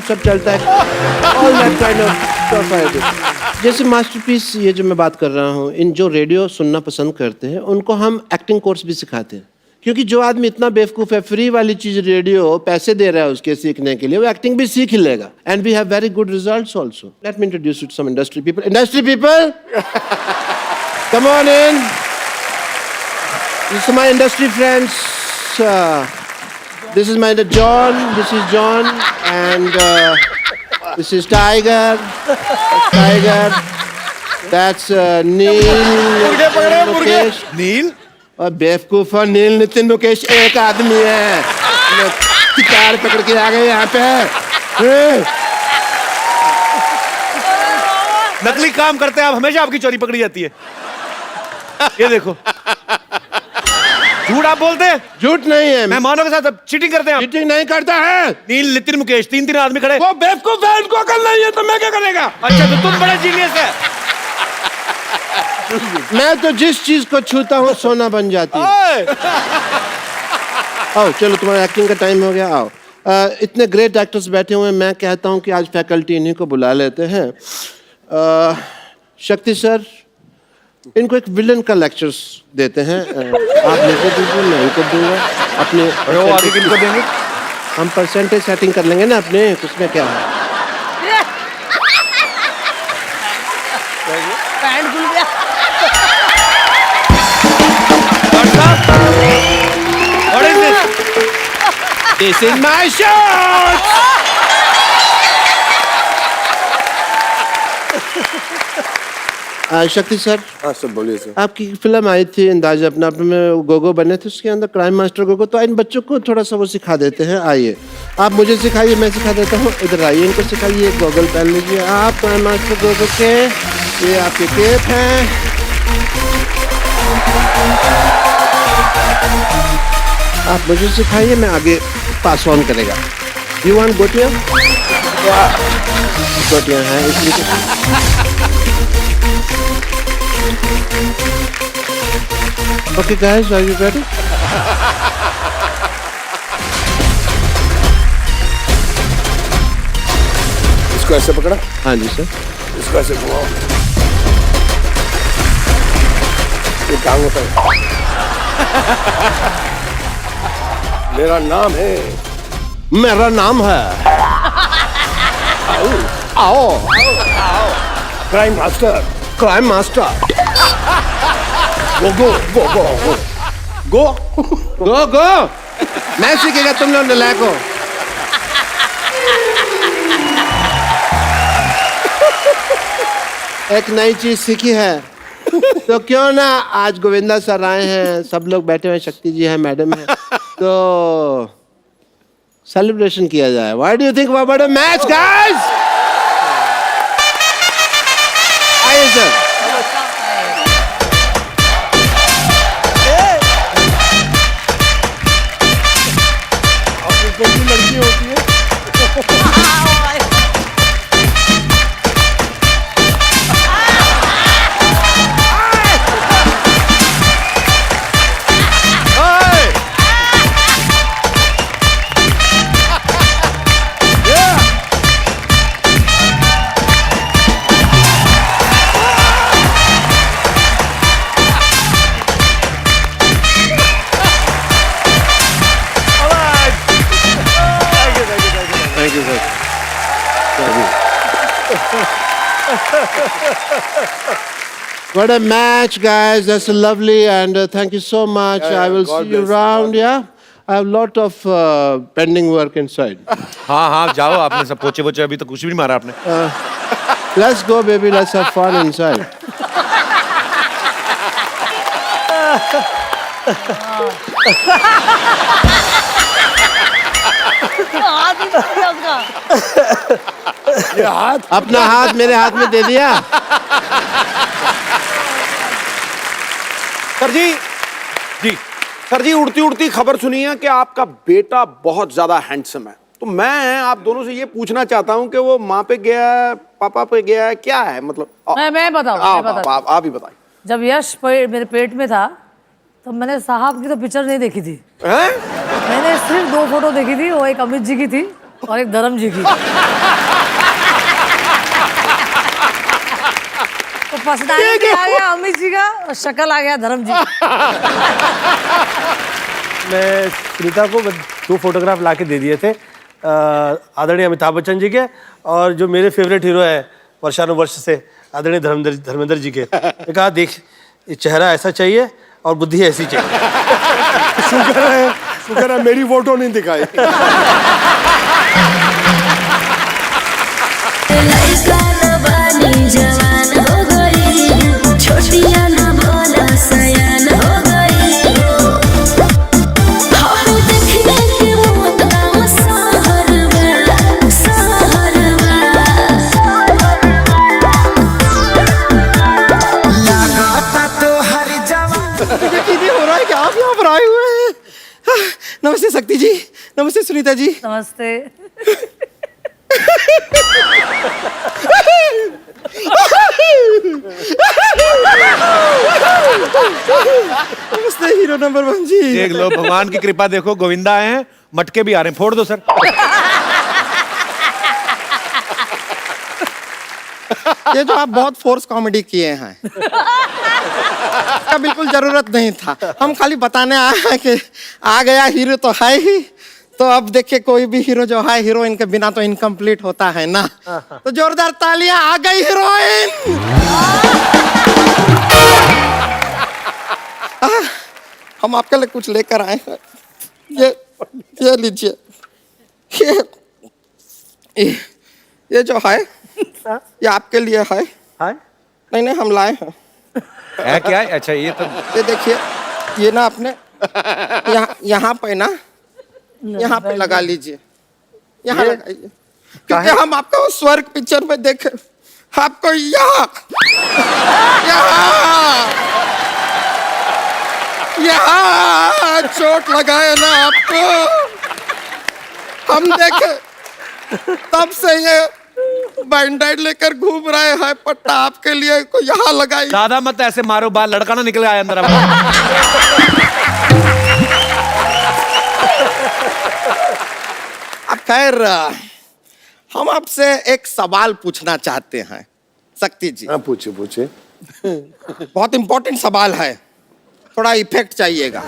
सब चलता है। All that kind of stuff I do. जैसे मास्टरपीस ये जो मैं बात कर रहा हूँ, इन जो रेडियो सुनना पसंद करते हैं उनको हम एक्टिंग कोर्स भी सिखाते हैं, क्योंकि जो आदमी इतना बेवकूफ है फ्री वाली चीज रेडियो पैसे दे रहा है उसके सीखने के लिए, वो एक्टिंग भी सीख ही लेगा। And we have very good results also. Let me introduce you to some industry people. Industry people, come on in. These are my industry friends. This is my John. This is John, and this is Tiger. That's Tiger. That's Neil. Mukesh. नील? और बेवकूफ और नील नितिन मुकेश एक आदमी है। गिटार पकड़ के आ गए यहाँ पे। नकली काम करते हैं आप, हमेशा आपकी चोरी पकड़ी जाती है। ये देखो, झूठ आप बोलते हैं। झूठ नहीं है, मेहमानों के साथ चीटिंग करते हैं आप। चीटिंग नहीं करता है। नील, नितिन, मुकेश, तीन आदमी खड़े। वो बेवकूफ है, उनको अकल नहीं है तो मैं क्या करेगा? अच्छा, तो तुम बड़े जीनियस है। मैं तो जिस चीज को छूता हूँ सोना बन जाती है। आओ चलो, तुम्हारा एक्टिंग का टाइम हो गया, आओ। इतने ग्रेट एक्टर्स बैठे हुए हैं, मैं कहता हूँ कि आज फैकल्टी इन्हीं को बुला लेते हैं। शक्ति सर, इनको एक विलन का लेक्चर्स देते हैं। आप मुझे दीजिए, मैं इनको दूंगा। अपने वो आगे किनको देंगे? हम परसेंटेज सेटिंग कर लेंगे ना अपने, उसमें क्या है। पैंट खुल गया। What is this? This is my shot! शक्ति सर। हाँ सर, बोलिए सर। आपकी फिल्म आई थी अंदाज अपना अपने में, गोगो बने थे, उसके अंदर क्राइम मास्टर गोगो, तो इन बच्चों को थोड़ा सा वो सिखा देते हैं। आइए, आप मुझे सिखाइए, मैं सिखा देता हूँ। इधर आइए, इनको सिखाइए। गॉगल पहन लीजिए आप क्राइम मास्टर गोगो के। ये आपके केप हैं। आप मुझे सिखाइए, मैं आगे पास ऑन करेगा। यू वांट गोटियाँ? गोटियाँ हैं इसलिए। Okay guys, are you ready? इसको ऐसे पकड़ा, हाँ जी सर। इसको ऐसे घुमाओ, ये टांग होता है। मेरा नाम है, मेरा नाम है आओ crime master. Crime master. Go go go go go go. Go go. मैं सीखेगा, तुम लोग नलायक हो। एक नई चीज सीखी है तो क्यों ना आज गोविंदा सर आए हैं, सब लोग बैठे हुए, शक्ति जी है, मैडम है, तो सेलिब्रेशन किया जाए। What do you think about a match guys? आइए सर। लड़की होती है। Thank you, sir. What a match, guys. That's lovely, and thank you so much. I will God see you bless you. around. Yeah, I have lot of pending work inside. हाँ हाँ जाओ, आपने सब पोचे वोचे अभी तो कुछ भी नहीं मारा आपने. Let's go, baby. Let's have fun inside. हाथ ही टूट गया उसका। ये हाथ अपना हाथ मेरे हाथ में दे दिया. सर जी सर जी, उड़ती उड़ती खबर सुनी है कि आपका बेटा बहुत ज्यादा हैंडसम है. तो मैं आप दोनों से ये पूछना चाहता हूँ कि वो माँ पे गया है, पापा पे गया है, क्या है मतलब? मैं बताऊँ, आप ही बताइए. जब यश मेरे पेट में था तो मैंने साहब की तो पिक्चर नहीं देखी थी. हैं? मैंने सिर्फ 2 फोटो देखी थी, वो एक अमित जी की थी और एक धर्म जी की. तो पर्सनालिटी आ गया अमित जी का और शक्ल आ गया धर्म जी. मैं सुनीता को 2 फोटोग्राफ ला के दे दिए थे, आदरणीय अमिताभ बच्चन जी के, और जो मेरे फेवरेट हीरो है वर्षानुवर्ष से आदरणीय धर्मेंद्र जी के. मैं कहा देख, ये चेहरा ऐसा चाहिए और बुद्धि ऐसी चाहिए. शुक्र है मेरी फोटो नहीं दिखाई. लड़का न बनी जवान हो गई, छोटिया न बोला सयान हो गई. हम देखने के मौत गाँव सहरवा. लगाता तो हर जवान. दीदी हो रहा है कि आप यहाँ पर आए हुए हैं? नमस्ते शक्ति जी, नमस्ते सुनीता जी. नमस्ते. नमस्ते हीरो नंबर 1 जी. देख लो, भगवान की कृपा देखो, गोविंदा आए हैं, मटके भी आ रहे हैं, फोड़ दो सर. ये जो आप बहुत फोर्स कॉमेडी किए हैं इसका बिल्कुल जरूरत नहीं था. हम खाली बताने आए हैं कि आ गया हीरो तो है ही. तो अब देखिए, कोई भी हीरो जो है, हीरोइन के बिना तो इनकम्प्लीट होता है ना. तो जोरदार तालियां, आ गई हीरोइन. हम आपके लिए कुछ लेकर आए हैं. ये लीजिए. ये जो है ये आपके लिए है. नहीं हम लाए हैं. है क्या? अच्छा, ये तो ये देखिए, ये ना आपने यहाँ पे ना, यहाँ पे लगा लीजिए. यहाँ लगाइए, क्योंकि हम आपको स्वर्ग पिक्चर में देखे, आपको यहाँ चोट लगाए ना आपको, हम देखे, तब से ये बैंडेड लेकर घूम रहे हैं. पट्टा आपके लिए को यहाँ लगाई. ज्यादा मत ऐसे मारो, बाल लड़का ना निकले आए अंदर. अब खैर, हम आपसे एक सवाल पूछना चाहते हैं शक्ति जी. हाँ, पूछे. बहुत इंपॉर्टेंट सवाल है, थोड़ा इफेक्ट चाहिएगा.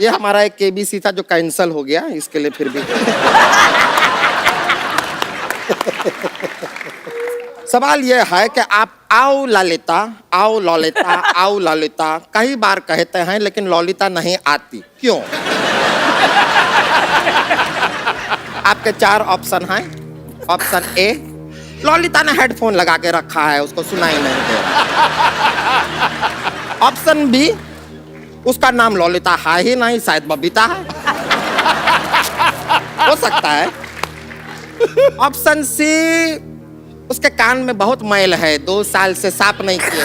ये हमारा एक केबीसी था जो कैंसिल हो गया, इसके लिए फिर भी सवाल ये है कि आप आओ ललिता, आओ ललिता, आओ ललिता कई बार कहते हैं, लेकिन ललिता नहीं आती, क्यों? आपके 4 ऑप्शन हैं. ऑप्शन ए, ललिता ने हेडफोन लगा के रखा है, उसको सुनाई नहीं दे रहा. ऑप्शन बी, उसका नाम ललिता है ही नहीं, शायद बबीता है, हो सकता है. ऑप्शन सी, उसके कान में बहुत मैल है, 2 साल से साफ नहीं किए.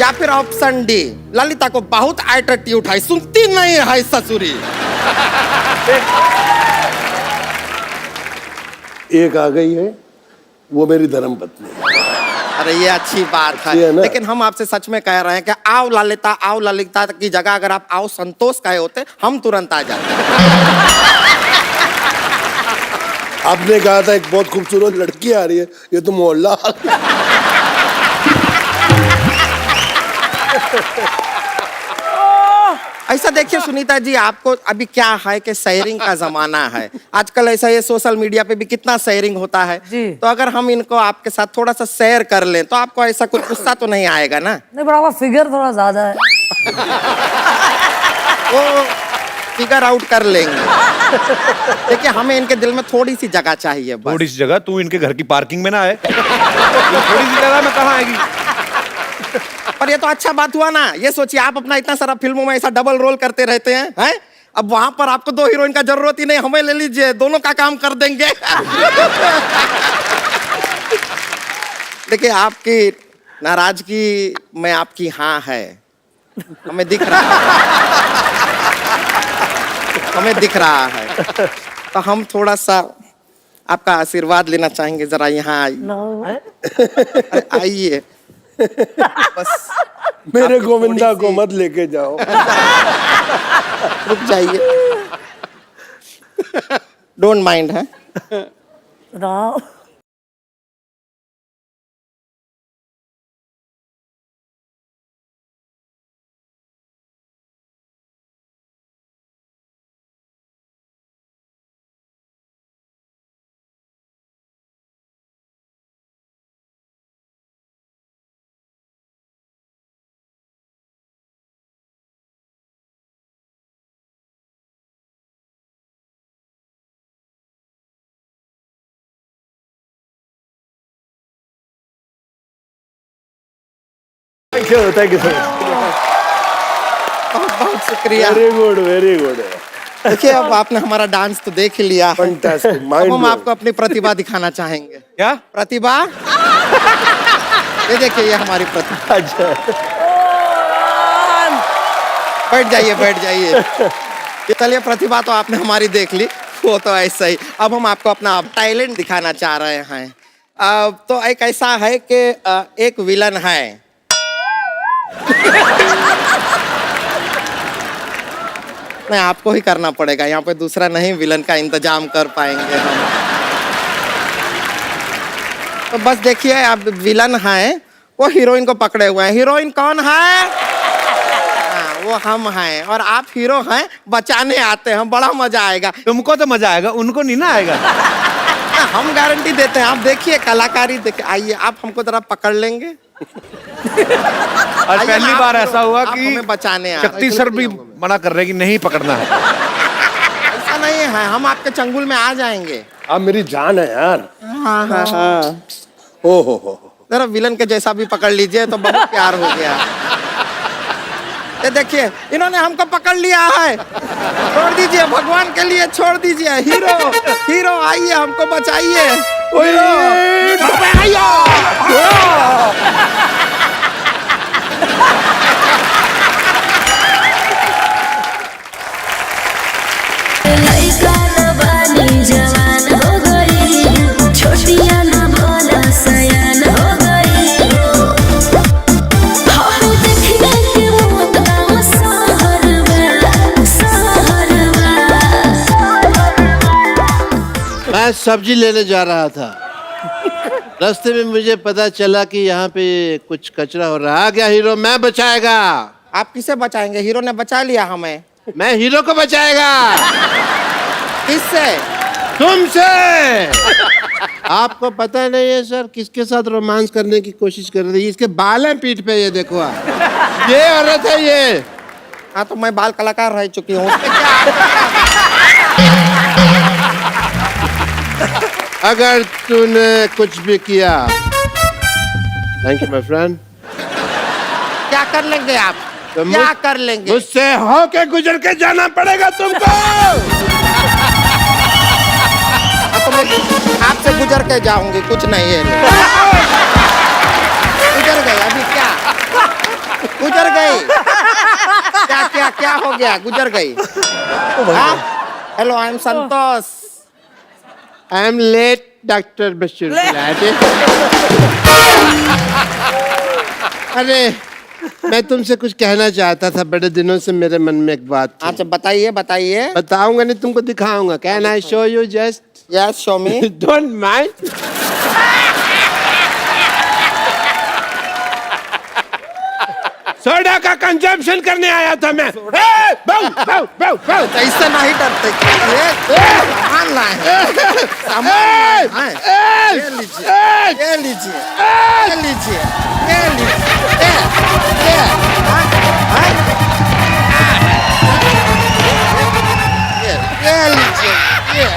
या फिर ऑप्शन डी, ललिता को बहुत एटीट्यूड है, सुनती नहीं है ससुरी. एक आ गई है, वो मेरी धर्मपत्नी. अरे ये अच्छी बात है, लेकिन हम आपसे सच में कह रहे हैं कि आओ ललिता की जगह अगर आप आओ संतोष कहे होते, हम तुरंत आ जाते. आपने कहा था एक बहुत खूबसूरत लड़की आ रही है, ये तो मोहल्ला. ऐसा देखिए सुनीता जी, आपको अभी क्या है कि शेयरिंग का जमाना है आजकल। ऐसा ये सोशल मीडिया पे भी कितना शेयरिंग होता है जी। तो अगर हम इनको आपके साथ थोड़ा सा शेयर कर लें तो आपको ऐसा कुछ गुस्सा तो नहीं आएगा ना? नहीं, पर आपका फिगर थोड़ा ज्यादा है। वो फिगर आउट कर लेंगे। देखिए हमें इनके दिल में थोड़ी सी जगह चाहिए बस। थोड़ी सी जगह? तू इनके घर की पार्किंग में ना आए। थोड़ी सी जगह में कहाँ आएगी? पर ये तो अच्छा बात हुआ ना। ये सोचिए आप अपना इतना सारा फिल्मों में ऐसा डबल रोल करते रहते हैं? अब वहां पर आपको 2 हीरोइन का जरूरत ही नहीं, हमें ले लीजिए, दोनों का काम कर देंगे। देखिए आपकी नाराजगी में आपकी हाँ है, हमें दिख रहा हमें दिख रहा है। तो हम थोड़ा सा आपका आशीर्वाद लेना चाहेंगे, जरा यहाँ आइए। अरे आइए बस। मेरे गोविंदा को मत लेके जाओ। रुक जाइए, डोंट माइंड है। राव। Thank you sir. बहुत बहुत शुक्रिया। Very good, very good. देखिए अब आपने हमारा डांस तो देख ही लिया है। फैंटास्टिक, अब माइंड हम आपको अपनी प्रतिभा दिखाना चाहेंगे। क्या प्रतिभा? ये देखिए, ये हमारी प्रतिभा। अच्छा, बैठ जाइए, बैठ जाइए। ये चलिए, प्रतिभा तो आपने हमारी देख ली, वो तो ऐसा ही। अब हम आपको अपना टैलेंट दिखाना चाह रहे हैं। तो एक ऐसा है कि एक विलन है। नहीं, आपको ही करना पड़ेगा, यहाँ पे दूसरा नहीं विलन का इंतजाम कर पाएंगे हम। तो बस देखिए, अब विलन है, वो हीरोइन को पकड़े हुए हैं। हीरोइन कौन है? हाँ, वो हम हैं, और आप हीरो हैं, बचाने आते हैं। बड़ा मजा आएगा। तुमको तो मजा आएगा, उनको नहीं ना आएगा। हम गारंटी देते हैं। आप देखिए कलाकारी, देखिए। आइए, आप हमको जरा पकड़ लेंगे। आज पहली बार ऐसा हुआ आप कि हमें बचाने आए। शक्ति सर भी मना कर रहे हैं कि नहीं पकड़ना है। ऐसा नहीं है, हम आपके चंगुल में आ जाएंगे। आप मेरी जान है यार। हाँ हाँ हाँ। ओ हो। जरा विलन के जैसा भी पकड़ लीजिए तो बहुत प्यार हो गया। ये देखिए, इन्होंने हमको पकड़ लिया है। छोड़ दीजिए, भगवान के लिए छोड़ दीजिए। हीरो, हीरो आइए, हमको बचाइए। लइका न बानी जवान हो गई, छोटिया न बोला सयान हो गई। हम देखिए कि मौत का सहरवा। मैं सब्जी लेने जा रहा था, रास्ते में मुझे पता चला कि यहाँ पे कुछ कचरा हो रहा है। क्या हीरो मैं बचाएगा? आप किसे बचाएंगे? हीरो ने बचा लिया हमें। मैं हीरो को बचाएगा। किससे? तुमसे। आपको पता नहीं है सर किसके साथ रोमांस करने की कोशिश कर रही है? इसके बाल हैं पीठ पे, ये देखो आप। ये औरत है ये। हाँ, तो मैं बाल कलाकार रह चुकी हूँ। उसमें क्या? अगर तूने कुछ भी किया, थैंक यू माय फ्रेंड। क्या कर लेंगे आप? तो क्या कर लेंगे? मुझसे होके गुजर के जाना पड़ेगा तुमको। हाँ, तो मैं आपसे गुजर के जाऊंगी, कुछ नहीं है। गुजर गई अभी, क्या गुजर गई? क्या क्या क्या हो गया? गुजर गई। Hello, I am Santosh. I am late doctor Bashir. अरे, मैं तुमसे कुछ कहना चाहता था, बड़े दिनों से मेरे मन में एक बात थी। अच्छा, बताइए बताइए। बताऊंगा नहीं, तुमको दिखाऊंगा। Can I show you just? Yes, show me. Don't mind. Soda का कंजम्पशन करने आया था मैं। ऐसे नहीं डरते। ये सामान लाए हैं। सामान लाए हैं। ये लीजिए, ये लीजिए, ये लीजिए, ये लीजिए, ये, हाँ, हाँ, ये लीजिए, ये।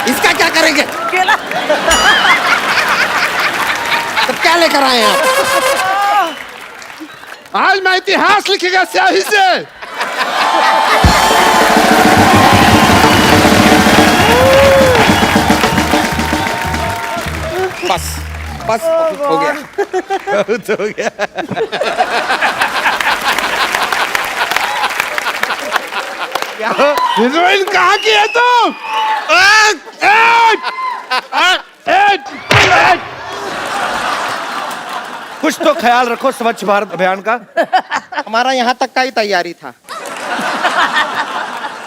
इसका क्या करेंगे? केला। तो क्या लेकर आए हैं आप? आज मैं इतिहास लिखेगा स्याही से। बस बस बहुत हो गया। बहुत हो गया। हीरोइन कहाँ की है तुम? कुछ तो ख्याल रखो स्वच्छ भारत अभियान का। हमारा यहाँ तक का ही तैयारी था।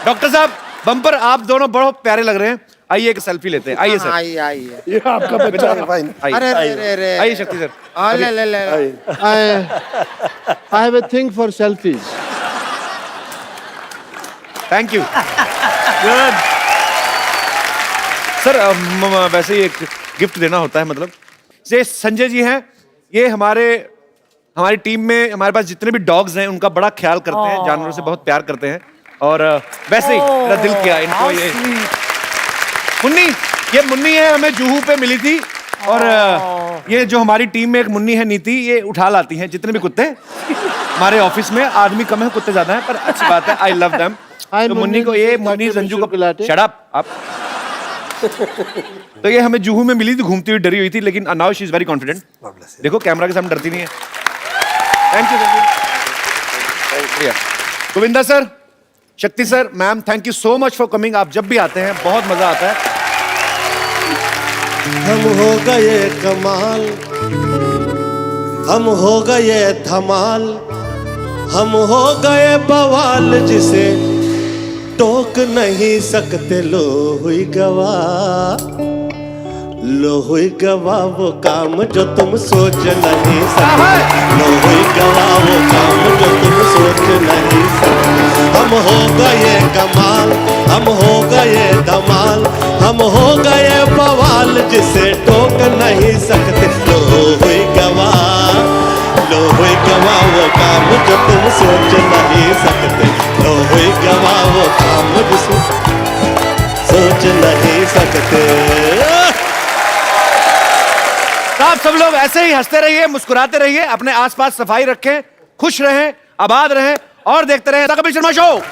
डॉक्टर साहब, बम्पर आप दोनों बहुत प्यारे लग रहे हैं। आइए एक सेल्फी लेते हैं। आइए सर। आइए आइए। ये आपका बच्चा है। आइए। अरे अरे अरे। आइए शक्ति सर। ले ले ले। I have a thing for selfies. Thank you. Good sir, वैसे ही एक गिफ्ट देना होता है, मतलब ये संजय जी हैं, ये हमारी टीम में हमारे पास जितने भी डॉग्स हैं उनका बड़ा ख्याल करते हैं, जानवरों से बहुत प्यार करते हैं। और वैसे ही मेरा दिल किया इनको ये मुन्नी, ये मुन्नी है, हमें जुहू पे मिली थी। और ये जो हमारी टीम में एक मुन्नी है नीति, ये उठा लाती हैं जितने भी कुत्ते हमारे ऑफिस में। आदमी कम है, कुत्ते ज्यादा हैं, पर अच्छी बात है। I love them. तो मुन्नी को ये मुन्नी संजू को शट अप आप। तो ये हमें जुहू में मिली थी, घूमती हुई डरी हुई थी, लेकिन now she is very confident. देखो कैमरा के सामने डरती नहीं है। थैंक यू गोविंदा सर, शक्ति sir, ma'am, thank you so much for coming. आप जब भी आते हैं बहुत मजा आता है। हम हो गए कमाल, हम हो गए धमाल, हम हो गए बवाल, जिसे टोक नहीं सकते। लो हुई गवा वो काम जो तुम सोच नहीं सकते। लो हुई गवा वो काम जो तुम सोच नहीं सकते। हम हो गए कमाल, हम हो गए धमाल, हम हो गए बवाल, जिसे टोक नहीं सकते। लो हुई गवा वो काम जो तुम सोच नहीं सकते। लो हुई गवा वो काम जिसे सोच नहीं सकते। आप सब लोग ऐसे ही हंसते रहिए, मुस्कुराते रहिए, अपने आसपास सफाई रखें, खुश रहें, आबाद रहें और देखते रहें द कपिल शर्मा शो।